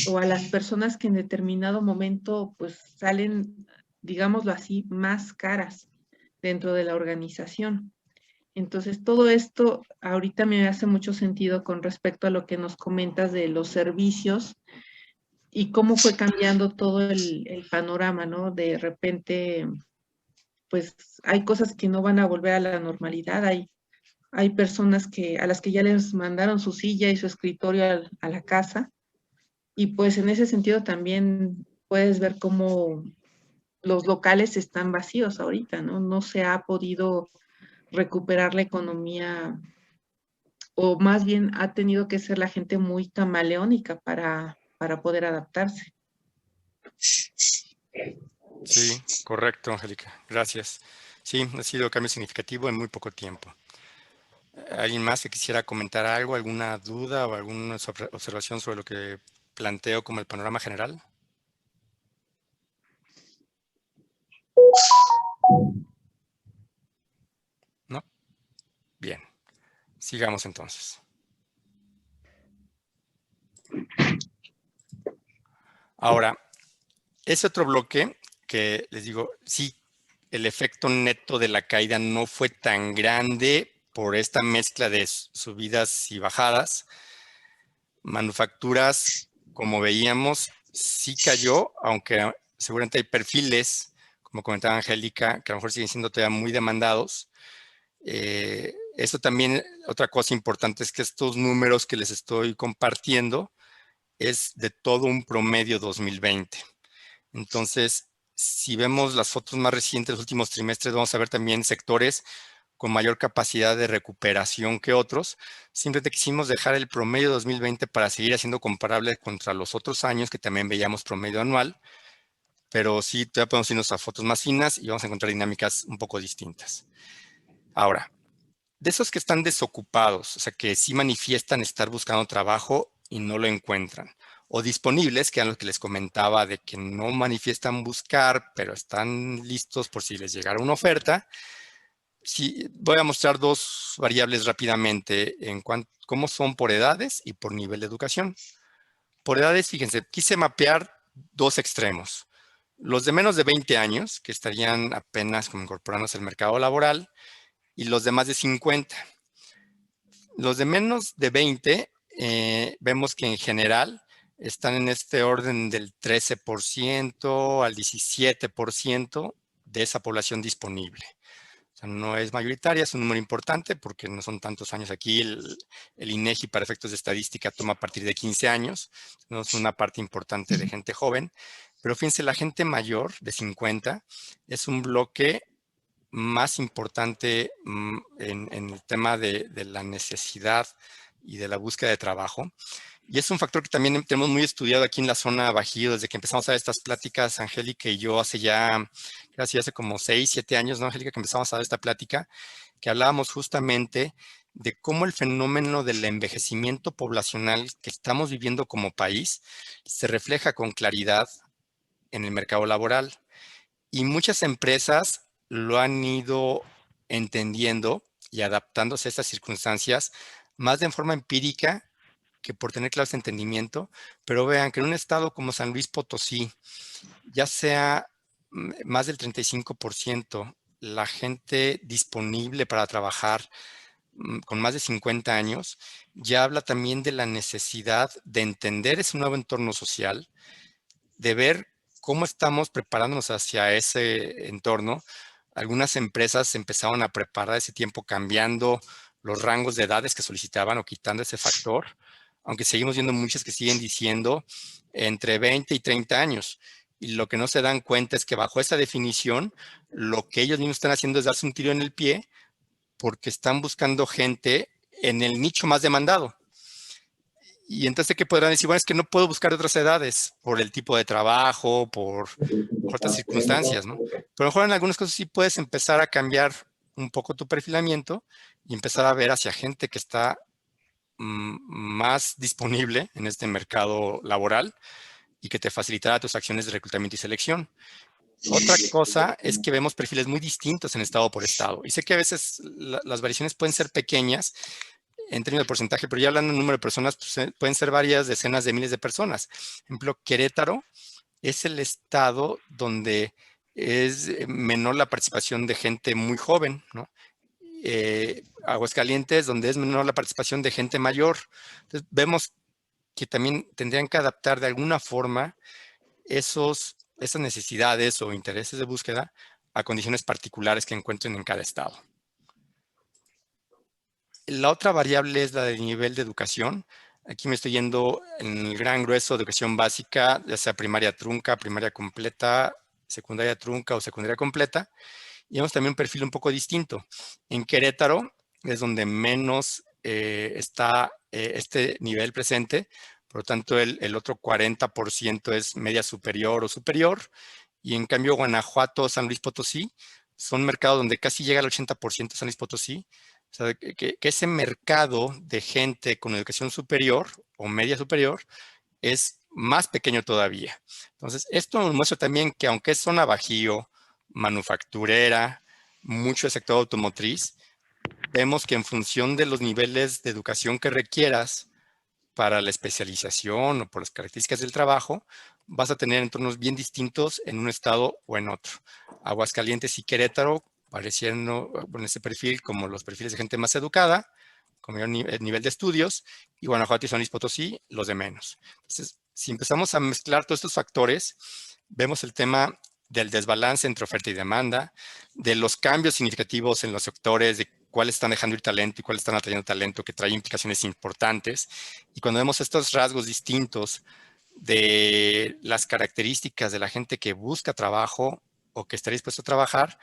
o a las personas que en determinado momento pues salen, digámoslo así, más caras dentro de la organización. Entonces, todo esto ahorita me hace mucho sentido con respecto a lo que nos comentas de los servicios y cómo fue cambiando todo el panorama, ¿no? De repente, pues hay cosas que no van a volver a la normalidad, hay personas a las que ya les mandaron su silla y su escritorio a la casa, y pues en ese sentido también puedes ver cómo los locales están vacíos ahorita, ¿no? No se ha podido recuperar la economía, o más bien ha tenido que ser la gente muy camaleónica para poder adaptarse. Sí, correcto, Angélica. Gracias. Sí, ha sido cambio significativo en muy poco tiempo. ¿Alguien más que quisiera comentar algo, alguna duda o alguna observación sobre lo que planteo como el panorama general? ¿No? Bien. Sigamos entonces. Ahora, ese otro bloque que les digo, sí, el efecto neto de la caída no fue tan grande por esta mezcla de subidas y bajadas. Manufacturas, como veíamos, sí cayó, aunque seguramente hay perfiles, como comentaba Angélica, que a lo mejor siguen siendo todavía muy demandados. Eso también, otra cosa importante es que estos números que les estoy compartiendo es de todo un promedio 2020. Entonces, si vemos las fotos más recientes de los últimos trimestres, vamos a ver también sectores con mayor capacidad de recuperación que otros. Simplemente quisimos dejar el promedio 2020 para seguir haciendo comparable contra los otros años que también veíamos promedio anual, pero sí, todavía podemos irnos a fotos más finas y vamos a encontrar dinámicas un poco distintas. Ahora, de esos que están desocupados, o sea, que sí manifiestan estar buscando trabajo y no lo encuentran, o disponibles, que eran los que les comentaba de que no manifiestan buscar, pero están listos por si les llegara una oferta. Sí, voy a mostrar dos variables rápidamente en cuanto cómo son por edades y por nivel de educación. Por edades, fíjense, quise mapear dos extremos. Los de menos de 20 años, que estarían apenas como incorporándose al mercado laboral, y los de más de 50. Los de menos de 20, vemos que en general están en este orden del 13% al 17% de esa población disponible. O sea, no es mayoritaria, es un número importante porque no son tantos años aquí. El INEGI para efectos de estadística toma a partir de 15 años, no es una parte importante de gente joven. Pero fíjense, la gente mayor de 50 es un bloque más importante en el tema de la necesidad y de la búsqueda de trabajo. Y es un factor que también tenemos muy estudiado aquí en la zona Bajío, desde que empezamos a ver estas pláticas, Angélica y yo, hace como 6, 7 años, ¿no, Angélica? Que empezamos a dar esta plática, que hablábamos justamente de cómo el fenómeno del envejecimiento poblacional que estamos viviendo como país se refleja con claridad en el mercado laboral. Y muchas empresas lo han ido entendiendo y adaptándose a estas circunstancias más de forma empírica que por tener claro este entendimiento, pero vean que en un estado como San Luis Potosí, ya sea más del 35% la gente disponible para trabajar con más de 50 años, ya habla también de la necesidad de entender ese nuevo entorno social, de ver cómo estamos preparándonos hacia ese entorno. Algunas empresas empezaron a preparar ese tiempo cambiando los rangos de edades que solicitaban o quitando ese factor, aunque seguimos viendo muchas que siguen diciendo entre 20 y 30 años. Y lo que no se dan cuenta es que bajo esa definición, lo que ellos mismos están haciendo es darse un tiro en el pie porque están buscando gente en el nicho más demandado. Y entonces, ¿qué podrán decir? Bueno, es que no puedo buscar de otras edades por el tipo de trabajo, por otras circunstancias, ¿no? Pero a lo mejor en algunas cosas sí puedes empezar a cambiar un poco tu perfilamiento y empezar a ver hacia gente que está más disponible en este mercado laboral y que te facilitará tus acciones de reclutamiento y selección. Otra cosa es que vemos perfiles muy distintos en estado por estado. Y sé que a veces las variaciones pueden ser pequeñas en términos de porcentaje, pero ya hablando de número de personas, pues, pueden ser varias decenas de miles de personas. Por ejemplo, Querétaro es el estado donde es menor la participación de gente muy joven, ¿no? Aguascalientes, donde es menor la participación de gente mayor. Entonces, vemos que también tendrían que adaptar de alguna forma esas necesidades o intereses de búsqueda a condiciones particulares que encuentren en cada estado. La otra variable es la del nivel de educación. Aquí me estoy yendo en el gran grueso de educación básica, ya sea primaria trunca, primaria completa, secundaria trunca o secundaria completa. Y vemos también un perfil un poco distinto. En Querétaro es donde menos está este nivel presente. Por lo tanto, el otro 40% es media superior o superior. Y en cambio, Guanajuato, San Luis Potosí, son mercados donde casi llega al 80% San Luis Potosí. O sea, que ese mercado de gente con educación superior o media superior es más pequeño todavía. Entonces, esto nos muestra también que aunque es zona bajío, manufacturera, mucho el sector automotriz, vemos que en función de los niveles de educación que requieras para la especialización o por las características del trabajo, vas a tener entornos bien distintos en un estado o en otro. Aguascalientes y Querétaro parecieron con ese perfil como los perfiles de gente más educada, con mayor nivel de estudios, y Guanajuato y San Luis Potosí, los de menos. Entonces, si empezamos a mezclar todos estos factores, vemos el tema del desbalance entre oferta y demanda, de los cambios significativos en los sectores, de cuáles están dejando ir talento y cuáles están atrayendo talento, que trae implicaciones importantes. Y cuando vemos estos rasgos distintos de las características de la gente que busca trabajo o que está dispuesto a trabajar,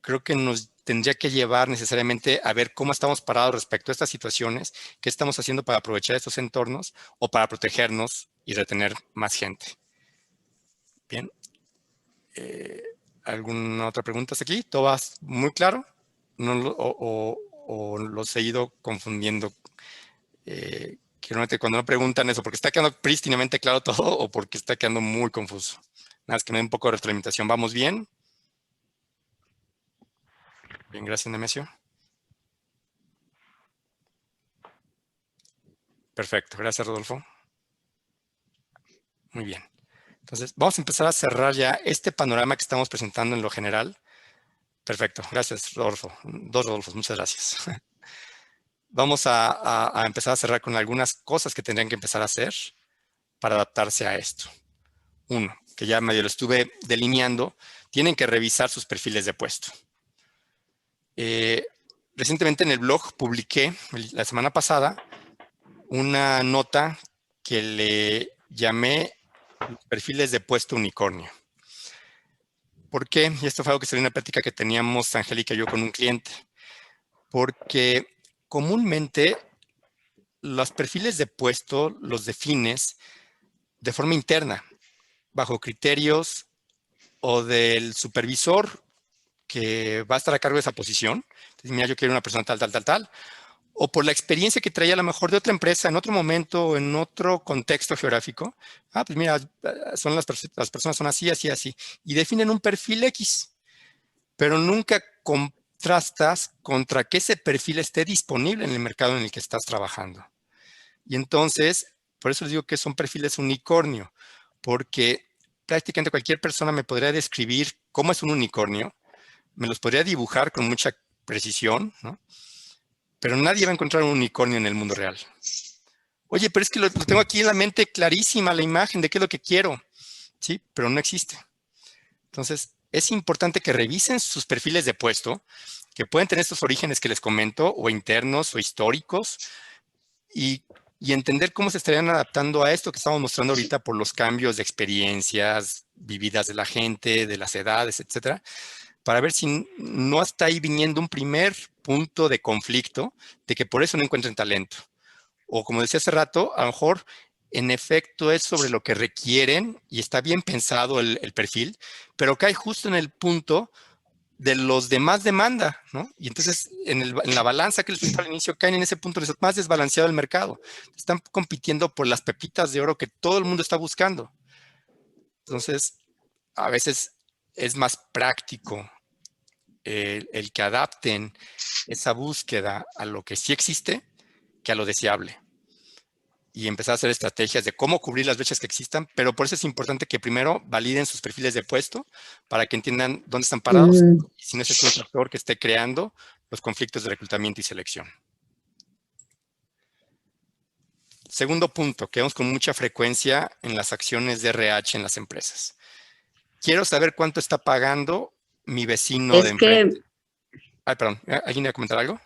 creo que nos tendría que llevar necesariamente a ver cómo estamos parados respecto a estas situaciones, qué estamos haciendo para aprovechar estos entornos o para protegernos y retener más gente. Bien. ¿Alguna otra pregunta hasta aquí? ¿Todo va muy claro? ¿No o los he ido confundiendo? Que normalmente cuando me preguntan eso, ¿porque está quedando prístinamente claro todo o porque está quedando muy confuso? Nada, es que me den un poco de retroalimentación. ¿Vamos bien? Bien, gracias, Nemesio. Perfecto, gracias, Rodolfo. Muy bien. Entonces, vamos a empezar a cerrar ya este panorama que estamos presentando en lo general. Perfecto, gracias, Rodolfo. Dos Rodolfos, muchas gracias. Vamos a empezar a cerrar con algunas cosas que tendrían que empezar a hacer para adaptarse a esto. Uno, que ya medio lo estuve delineando, tienen que revisar sus perfiles de puesto. Recientemente en el blog publiqué la semana pasada una nota que le llamé perfiles de puesto unicornio. ¿Por qué? Y esto fue algo que salió en una plática que teníamos Angélica y yo con un cliente. Porque comúnmente los perfiles de puesto los defines de forma interna, bajo criterios o del supervisor que va a estar a cargo de esa posición. Entonces, mira, yo quiero una persona tal, o por la experiencia que traía a lo mejor de otra empresa en otro momento, en otro contexto geográfico. Pues mira, son las personas son así, así, así. Y definen un perfil X, pero nunca contrastas contra que ese perfil esté disponible en el mercado en el que estás trabajando. Y entonces, por eso les digo que son perfiles unicornio, porque prácticamente cualquier persona me podría describir cómo es un unicornio, me los podría dibujar con mucha precisión, ¿no? Pero nadie va a encontrar un unicornio en el mundo real. Oye, pero es que lo tengo aquí en la mente clarísima, la imagen de qué es lo que quiero, ¿sí? Pero no existe. Entonces, es importante que revisen sus perfiles de puesto, que pueden tener estos orígenes que les comento, o internos o históricos, y entender cómo se estarían adaptando a esto que estamos mostrando ahorita por los cambios de experiencias vividas de la gente, de las edades, etcétera, para ver si no está ahí viniendo un primer punto de conflicto de que por eso no encuentren talento. O como decía hace rato, a lo mejor en efecto es sobre lo que requieren y está bien pensado el perfil, pero cae justo en el punto de los demás demanda, ¿no? Y entonces en la balanza que les presentaba al inicio caen en ese punto más desbalanceado del mercado. Están compitiendo por las pepitas de oro que todo el mundo está buscando. Entonces, a veces es más práctico el que adapten esa búsqueda a lo que sí existe que a lo deseable. Y empezar a hacer estrategias de cómo cubrir las brechas que existan, pero por eso es importante que primero validen sus perfiles de puesto para que entiendan dónde están parados y si no es un factor que esté creando los conflictos de reclutamiento y selección. Segundo punto, que vemos con mucha frecuencia en las acciones de RH en las empresas. Quiero saber cuánto está pagando mi vecino de enfrente. Ay, perdón, ¿alguien iba a comentar algo?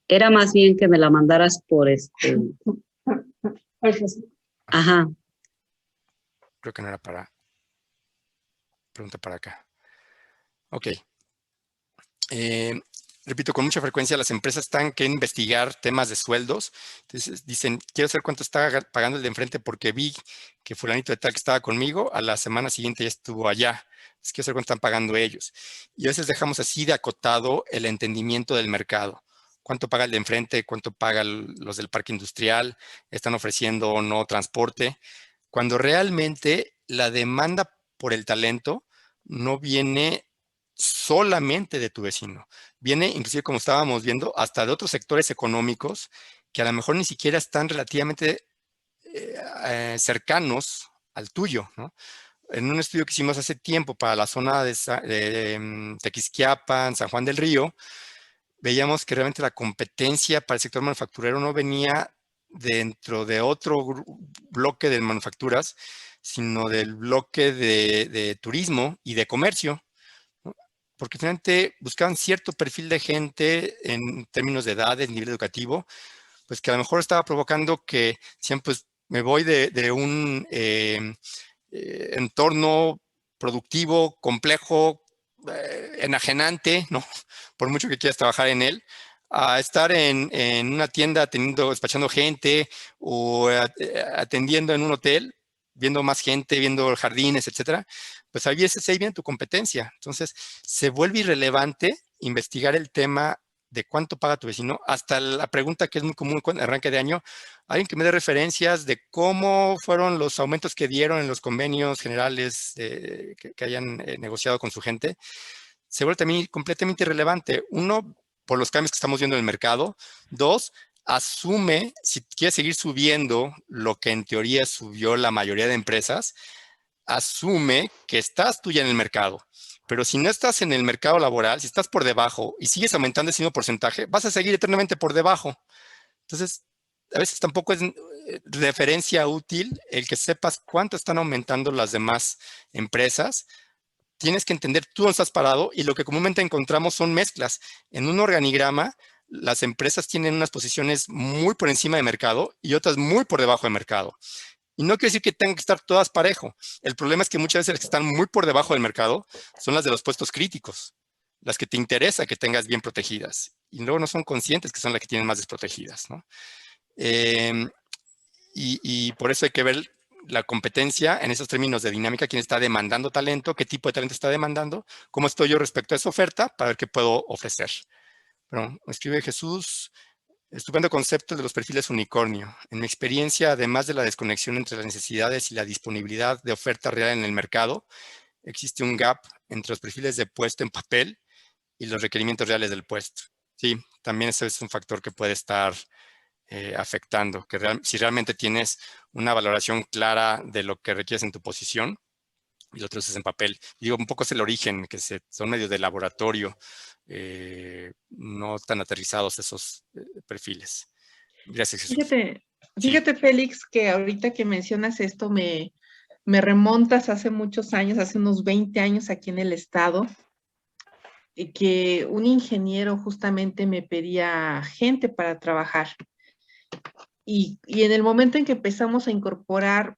Era más bien que me la mandaras por Ajá. Creo que no era para... Pregunta para acá. Ok. Repito, con mucha frecuencia las empresas están que investigar temas de sueldos. Entonces dicen, quiero saber cuánto está pagando el de enfrente porque vi que fulanito de tal que estaba conmigo, a la semana siguiente ya estuvo allá. Entonces quiero saber cuánto están pagando ellos. Y a veces dejamos así de acotado el entendimiento del mercado. ¿Cuánto paga el de enfrente? ¿Cuánto pagan los del parque industrial? ¿Están ofreciendo o no transporte? Cuando realmente la demanda por el talento no viene solamente de tu vecino. Viene, inclusive como estábamos viendo, hasta de otros sectores económicos que a lo mejor ni siquiera están relativamente cercanos al tuyo, ¿no? En un estudio que hicimos hace tiempo para la zona de Tequisquiapan, San Juan del Río, veíamos que realmente la competencia para el sector manufacturero no venía dentro de otro bloque de manufacturas, sino del bloque de turismo y de comercio, ¿no? Porque finalmente buscaban cierto perfil de gente en términos de edades, nivel educativo, pues que a lo mejor estaba provocando que siempre pues, me voy de un entorno productivo, complejo, enajenante, ¿no? Por mucho que quieras trabajar en él, a estar en una tienda despachando gente o atendiendo en un hotel, viendo más gente, viendo jardines, etcétera, pues ahí viene tu competencia. Entonces, se vuelve irrelevante investigar el tema de cuánto paga tu vecino, hasta la pregunta que es muy común con el arranque de año, alguien que me dé referencias de cómo fueron los aumentos que dieron en los convenios generales que hayan negociado con su gente, se vuelve también completamente irrelevante. Uno, por los cambios que estamos viendo en el mercado. Dos, asume, si quieres seguir subiendo lo que en teoría subió la mayoría de empresas, asume que estás tú ya en el mercado. Pero si no estás en el mercado laboral, si estás por debajo y sigues aumentando ese mismo porcentaje, vas a seguir eternamente por debajo. Entonces, a veces tampoco es referencia útil el que sepas cuánto están aumentando las demás empresas. Tienes que entender tú dónde estás parado y lo que comúnmente encontramos son mezclas. En un organigrama, las empresas tienen unas posiciones muy por encima de mercado y otras muy por debajo de mercado. Y no quiere decir que tengan que estar todas parejo. El problema es que muchas veces las que están muy por debajo del mercado son las de los puestos críticos, las que te interesa que tengas bien protegidas. Y luego no son conscientes que son las que tienen más desprotegidas, ¿no? Y por eso hay que ver la competencia en esos términos de dinámica, quién está demandando talento, qué tipo de talento está demandando, cómo estoy yo respecto a esa oferta para ver qué puedo ofrecer. Pero escribe Jesús, estupendo concepto de los perfiles unicornio. En mi experiencia, además de la desconexión entre las necesidades y la disponibilidad de oferta real en el mercado, existe un gap entre los perfiles de puesto en papel y los requerimientos reales del puesto. Sí, también ese es un factor que puede estar afectando. Si realmente tienes una valoración clara de lo que requieres en tu posición y lo traduces en papel. Digo, un poco es el origen, que son medios de laboratorio, no tan aterrizados esos perfiles. Gracias, Jesús. Fíjate, Félix, que ahorita que mencionas esto me remontas hace muchos años, hace unos 20 años aquí en el estado, y que un ingeniero justamente me pedía gente para trabajar. Y en el momento en que empezamos a incorporar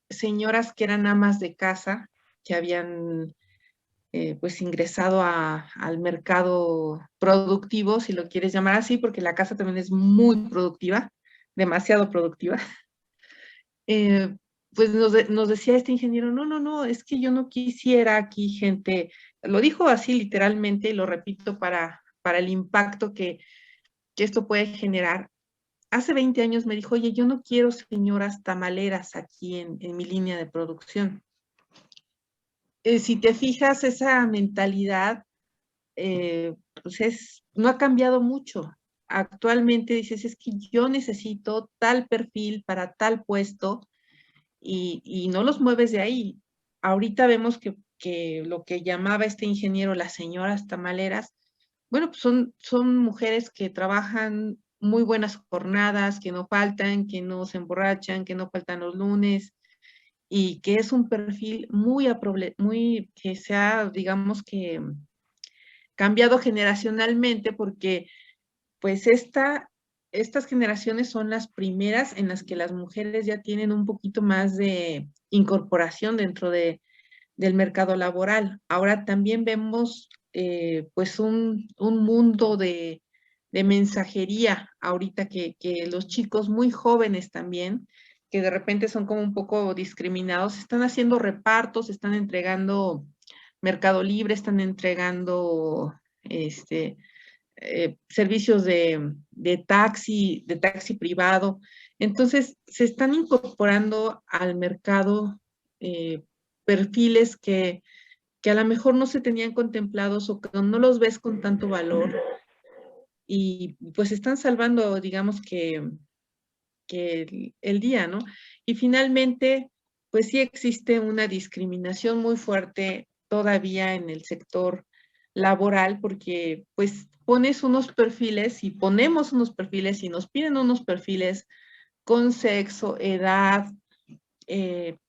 señoras que eran amas de casa, que habían pues ingresado al mercado productivo, si lo quieres llamar así, porque la casa también es muy productiva, demasiado productiva. Pues nos decía este ingeniero, no, es que yo no quisiera aquí gente, lo dijo así literalmente, y lo repito para el impacto que esto puede generar. Hace 20 años me dijo, oye, yo no quiero señoras tamaleras aquí en mi línea de producción. Si te fijas, esa mentalidad pues no ha cambiado mucho. Actualmente dices, es que yo necesito tal perfil para tal puesto y no los mueves de ahí. Ahorita vemos que lo que llamaba este ingeniero las señoras tamaleras, bueno, pues son mujeres que trabajan muy buenas jornadas, que no faltan, que no se emborrachan, que no faltan los lunes, y que es un perfil muy que se ha, digamos que cambiado generacionalmente, porque pues estas generaciones son las primeras en las que las mujeres ya tienen un poquito más de incorporación dentro del mercado laboral. Ahora también vemos pues un mundo de mensajería ahorita que los chicos muy jóvenes también, que de repente son como un poco discriminados, están haciendo repartos, están entregando Mercado Libre, están entregando servicios de taxi privado. Entonces, se están incorporando al mercado perfiles que a lo mejor no se tenían contemplados o que no los ves con tanto valor y pues están salvando, digamos que el día, ¿no? Y finalmente, pues sí existe una discriminación muy fuerte todavía en el sector laboral porque pues pones unos perfiles y ponemos unos perfiles y nos piden unos perfiles con sexo, edad,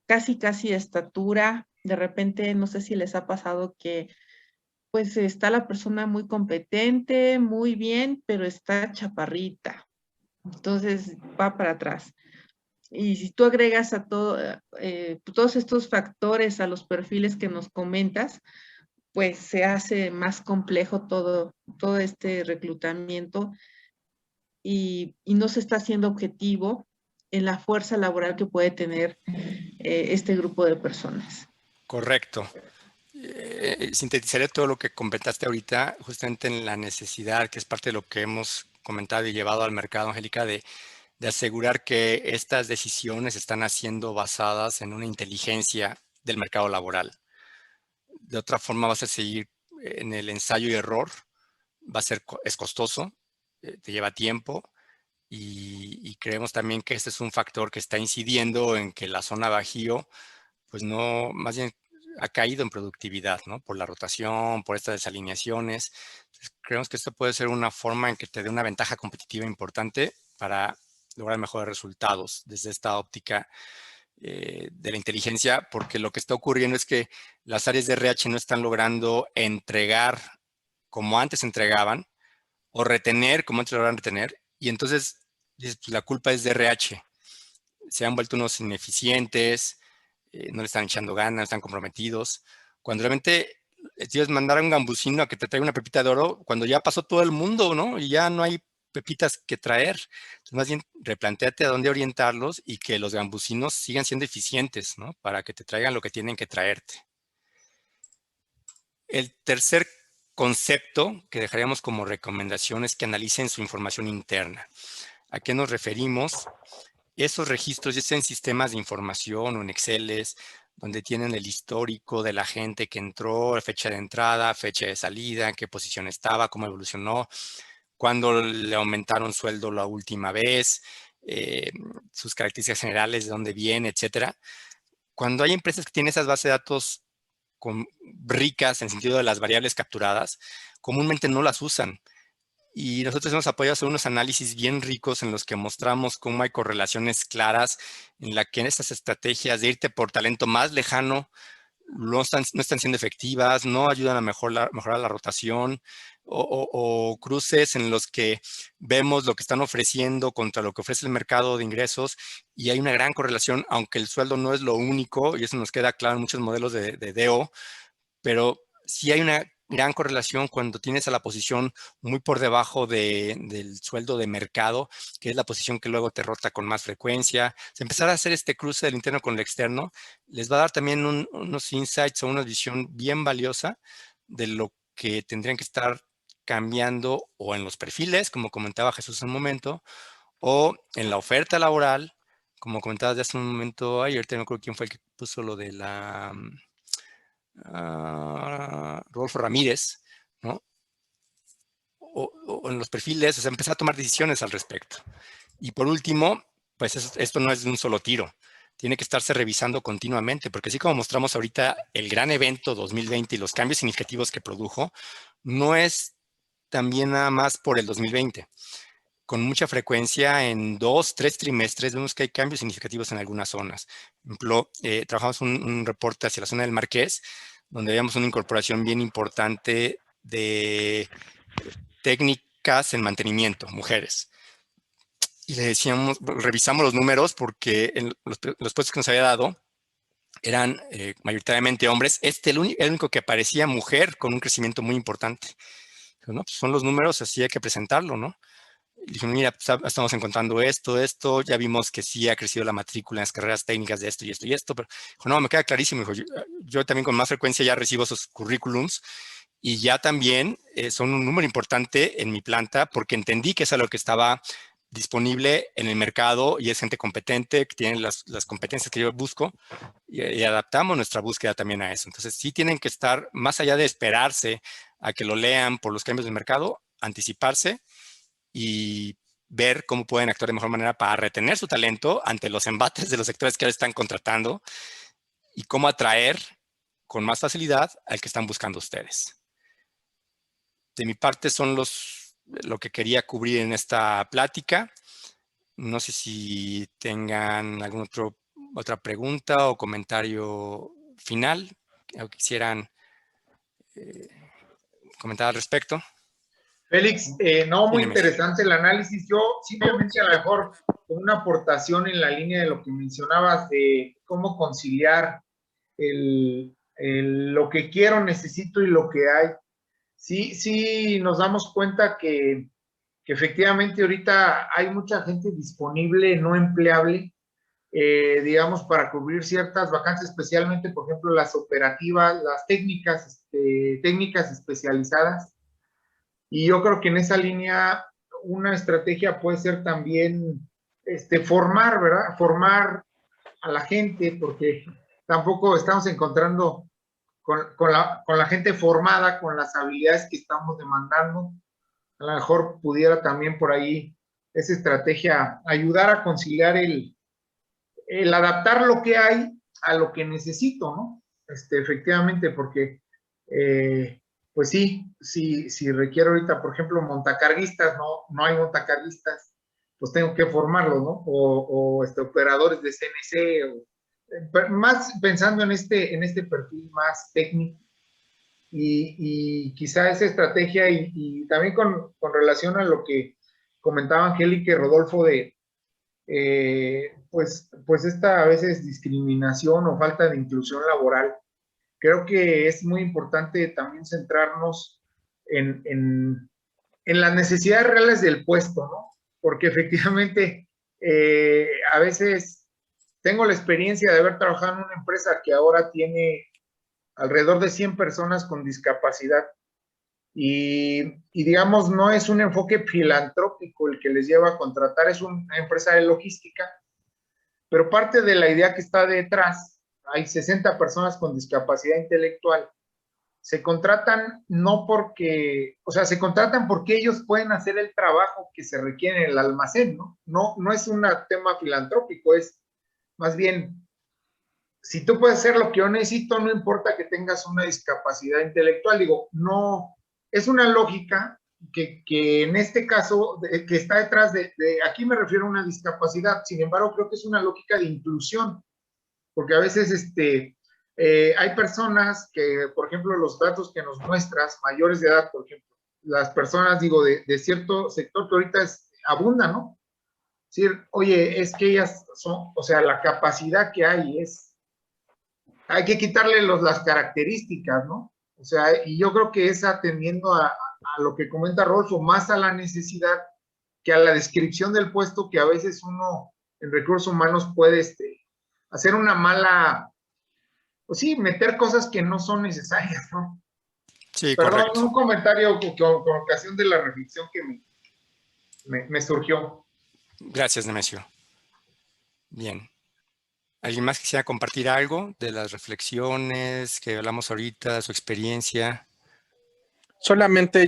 casi estatura. De repente, no sé si les ha pasado que pues está la persona muy competente, muy bien, pero está chaparrita. Entonces va para atrás. Y si tú agregas a todos estos factores a los perfiles que nos comentas, pues se hace más complejo todo este reclutamiento y no se está haciendo objetivo en la fuerza laboral que puede tener este grupo de personas. Correcto. Sintetizaré todo lo que comentaste ahorita justamente en la necesidad, que es parte de lo que hemos comentado y llevado al mercado, Angélica, de asegurar que estas decisiones están siendo basadas en una inteligencia del mercado laboral. De otra forma vas a seguir en el ensayo y error, es costoso, te lleva tiempo y creemos también que este es un factor que está incidiendo en que la zona Bajío, pues no, más bien ha caído en productividad, ¿no? Por la rotación, por estas desalineaciones. Entonces, creemos que esto puede ser una forma en que te dé una ventaja competitiva importante para lograr mejores resultados desde esta óptica de la inteligencia, porque lo que está ocurriendo es que las áreas de RH no están logrando entregar como antes entregaban o retener como antes lograban retener, y entonces pues, la culpa es de RH. Se han vuelto unos ineficientes, no le están echando ganas, no están comprometidos. Cuando realmente quieres mandar a un gambusino a que te traiga una pepita de oro, cuando ya pasó todo el mundo, ¿no? Y ya no hay pepitas que traer. Entonces, más bien, replantéate a dónde orientarlos y que los gambusinos sigan siendo eficientes, ¿no? Para que te traigan lo que tienen que traerte. El tercer concepto que dejaríamos como recomendación es que analicen su información interna. ¿A qué nos referimos? Esos registros, ya sean en sistemas de información o en Excel, donde tienen el histórico de la gente que entró, fecha de entrada, fecha de salida, en qué posición estaba, cómo evolucionó, cuándo le aumentaron sueldo la última vez, sus características generales, de dónde viene, etcétera. Cuando hay empresas que tienen esas bases de datos ricas en el sentido de las variables capturadas, comúnmente no las usan. Y nosotros hemos apoyado a unos análisis bien ricos en los que mostramos cómo hay correlaciones claras en la que en estas estrategias de irte por talento más lejano no están siendo efectivas, no ayudan a mejorar la rotación, o cruces en los que vemos lo que están ofreciendo contra lo que ofrece el mercado de ingresos y hay una gran correlación, aunque el sueldo no es lo único, y eso nos queda claro en muchos modelos de DO, pero sí hay una gran correlación cuando tienes a la posición muy por debajo del sueldo de mercado, que es la posición que luego te rota con más frecuencia. Si empezar a hacer este cruce del interno con el externo, les va a dar también unos insights o una visión bien valiosa de lo que tendrían que estar cambiando o en los perfiles, como comentaba Jesús en un momento, o en la oferta laboral, como comentabas de hace un momento, ayer no recuerdo quién fue el que puso lo de la... Rodolfo Ramírez, ¿no? O en los perfiles, o sea, empezar a tomar decisiones al respecto. Y por último, pues esto no es de un solo tiro. Tiene que estarse revisando continuamente, porque así como mostramos ahorita el gran evento 2020 y los cambios significativos que produjo, no es también nada más por el 2020. Con mucha frecuencia en 2, 3 trimestres vemos que hay cambios significativos en algunas zonas. Por ejemplo, trabajamos un reporte hacia la zona del Marqués, donde veíamos una incorporación bien importante de técnicas en mantenimiento, mujeres. Y le decíamos, revisamos los números porque en los puestos que nos había dado eran mayoritariamente hombres. El único que aparecía mujer con un crecimiento muy importante. Pero, ¿no? Pues son los números, así hay que presentarlo, ¿no? Y dije, mira, pues estamos encontrando esto, ya vimos que sí ha crecido la matrícula en las carreras técnicas de esto y esto y esto, pero dijo, no, me queda clarísimo, dijo, yo también con más frecuencia ya recibo esos currículums y ya también son un número importante en mi planta porque entendí que es algo que estaba disponible en el mercado y es gente competente, que tiene las competencias que yo busco y adaptamos nuestra búsqueda también a eso. Entonces sí tienen que estar, más allá de esperarse a que lo lean por los cambios del mercado, anticiparse y ver cómo pueden actuar de mejor manera para retener su talento ante los embates de los sectores que ahora están contratando y cómo atraer con más facilidad al que están buscando ustedes. De mi parte son lo que quería cubrir en esta plática. No sé si tengan alguna otra pregunta o comentario final o quisieran comentar al respecto. Félix, no, muy Dime. interesante el análisis. Yo simplemente a lo mejor con una aportación en la línea de lo que mencionabas de cómo conciliar lo que quiero, necesito y lo que hay. Sí nos damos cuenta que efectivamente ahorita hay mucha gente disponible, no empleable, digamos, para cubrir ciertas vacantes, especialmente, por ejemplo, las operativas, las técnicas especializadas. Y yo creo que en esa línea una estrategia puede ser también formar, ¿verdad? Formar a la gente, porque tampoco estamos encontrando con la gente formada, con las habilidades que estamos demandando. A lo mejor pudiera también por ahí esa estrategia ayudar a conciliar el adaptar lo que hay a lo que necesito, ¿no? Efectivamente, porque pues si requiero ahorita, por ejemplo, montacarguistas, no hay montacarguistas, pues tengo que formarlos, ¿no? O operadores de CNC, más pensando en este perfil más técnico. Y quizá esa estrategia y también con relación a lo que comentaba Angélica y Rodolfo de pues esta a veces discriminación o falta de inclusión laboral. Creo que es muy importante también centrarnos en las necesidades reales del puesto, ¿no? Porque efectivamente a veces tengo la experiencia de haber trabajado en una empresa que ahora tiene alrededor de 100 personas con discapacidad y digamos no es un enfoque filantrópico el que les lleva a contratar, es una empresa de logística, pero parte de la idea que está detrás, hay 60 personas con discapacidad intelectual se contratan no porque, o sea, se contratan porque ellos pueden hacer el trabajo que se requiere en el almacén, ¿no? No es un tema filantrópico, es más bien, si tú puedes hacer lo que yo necesito, no importa que tengas una discapacidad intelectual. Digo, no, es una lógica que en este caso, que está detrás aquí me refiero a una discapacidad, sin embargo, creo que es una lógica de inclusión, porque a veces hay personas que, por ejemplo, los datos que nos muestras, mayores de edad, por ejemplo, las personas, digo, de cierto sector que ahorita abunda, ¿no? Es decir, oye, es que ellas son, o sea, la capacidad que hay que quitarle las características, ¿no? O sea, y yo creo que es atendiendo a lo que comenta Rodolfo, más a la necesidad que a la descripción del puesto, que a veces uno en recursos humanos puede hacer una mala, pues sí, meter cosas que no son necesarias, ¿no? Sí, Perdón, correcto. un comentario con ocasión de la reflexión que me surgió. Gracias, Nemesio. Bien. ¿Alguien más quisiera compartir algo de las reflexiones que hablamos ahorita, de su experiencia?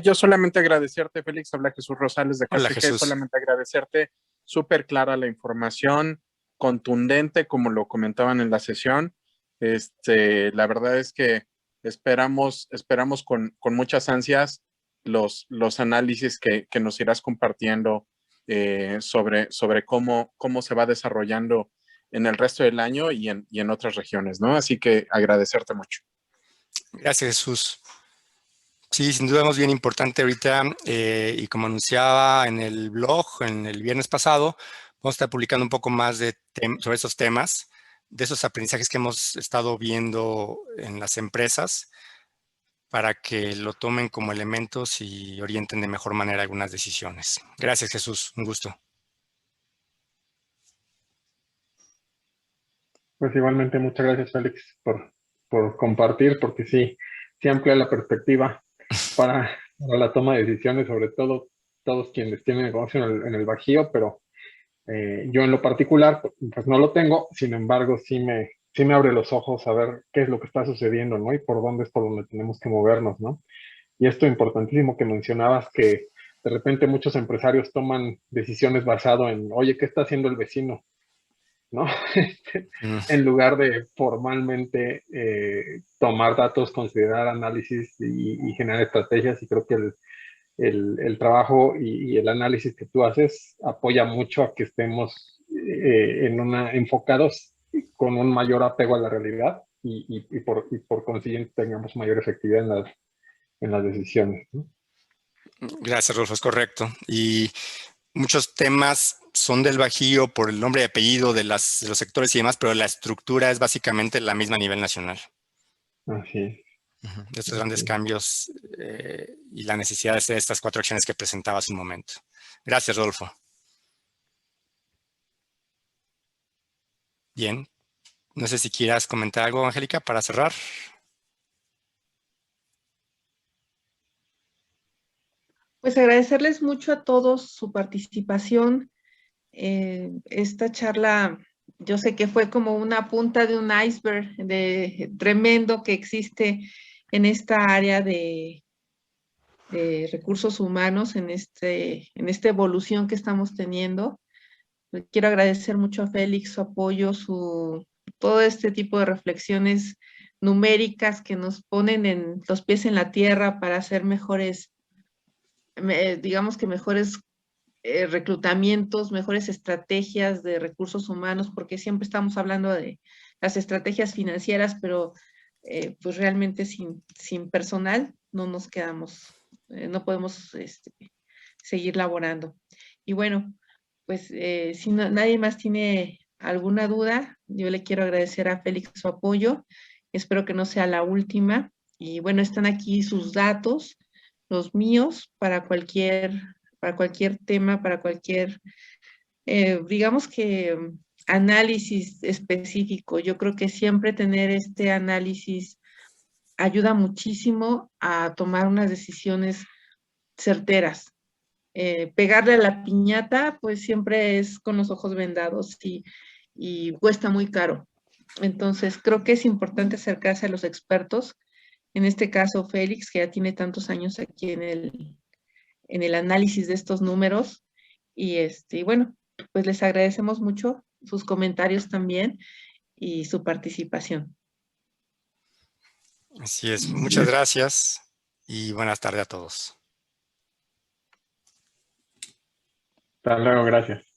Yo solamente agradecerte, Félix. Habla Jesús Rosales de Hola, KCG. Jesús. Solamente agradecerte. Súper clara la información, contundente, como lo comentaban en la sesión. La verdad es que esperamos con muchas ansias los análisis que nos irás compartiendo sobre cómo se va desarrollando en el resto del año y en otras regiones, ¿no? Así que agradecerte mucho. Gracias, Jesús. Sí, sin duda es bien importante ahorita, y como anunciaba en el blog, en el viernes pasado, vamos a estar publicando un poco más sobre esos temas, de esos aprendizajes que hemos estado viendo en las empresas, para que lo tomen como elementos y orienten de mejor manera algunas decisiones. Gracias, Jesús. Un gusto. Pues igualmente, muchas gracias, Félix, por compartir, porque sí amplia la perspectiva para la toma de decisiones, sobre todo todos quienes tienen negocio en el Bajío, pero yo en lo particular, pues no lo tengo. Sin embargo, sí me abre los ojos a ver qué es lo que está sucediendo, ¿no? Y por dónde es por donde tenemos que movernos, ¿no? Y esto importantísimo que mencionabas, que de repente muchos empresarios toman decisiones basado en, oye, ¿qué está haciendo el vecino? ¿No? En lugar de formalmente tomar datos, considerar análisis y generar estrategias. Y creo que el trabajo y el análisis que tú haces apoya mucho a que estemos enfocados con un mayor apego a la realidad y por consiguiente tengamos mayor efectividad en las decisiones, ¿no? Gracias, Rolfo, es correcto. Y muchos temas son del Bajío por el nombre y apellido de los sectores y demás, pero la estructura es básicamente la misma a nivel nacional. Así es. De estos grandes cambios y la necesidad de hacer estas 4 acciones que presentaba hace un momento. Gracias, Rodolfo. Bien. No sé si quieras comentar algo, Angélica, para cerrar. Pues agradecerles mucho a todos su participación. Esta charla, yo sé que fue como una punta de un iceberg tremendo que existe en esta área de recursos humanos, en esta evolución que estamos teniendo. Quiero agradecer mucho a Félix su apoyo, todo este tipo de reflexiones numéricas que nos ponen los pies en la tierra para hacer mejores, digamos que mejores reclutamientos, mejores estrategias de recursos humanos, porque siempre estamos hablando de las estrategias financieras, pero pues realmente sin personal no nos quedamos, no podemos seguir laborando. Y bueno, pues si nadie más tiene alguna duda, yo le quiero agradecer a Félix su apoyo. Espero que no sea la última. Y bueno, están aquí sus datos, los míos, para cualquier tema, para cualquier, digamos que análisis específico. Yo creo que siempre tener este análisis ayuda muchísimo a tomar unas decisiones certeras. Pegarle a la piñata, pues siempre es con los ojos vendados y cuesta muy caro. Entonces, creo que es importante acercarse a los expertos en este caso Félix, que ya tiene tantos años aquí en el análisis de estos números. Y bueno, pues les agradecemos mucho sus comentarios también y su participación. Así es. Muchas gracias y buenas tardes a todos. Hasta luego, gracias.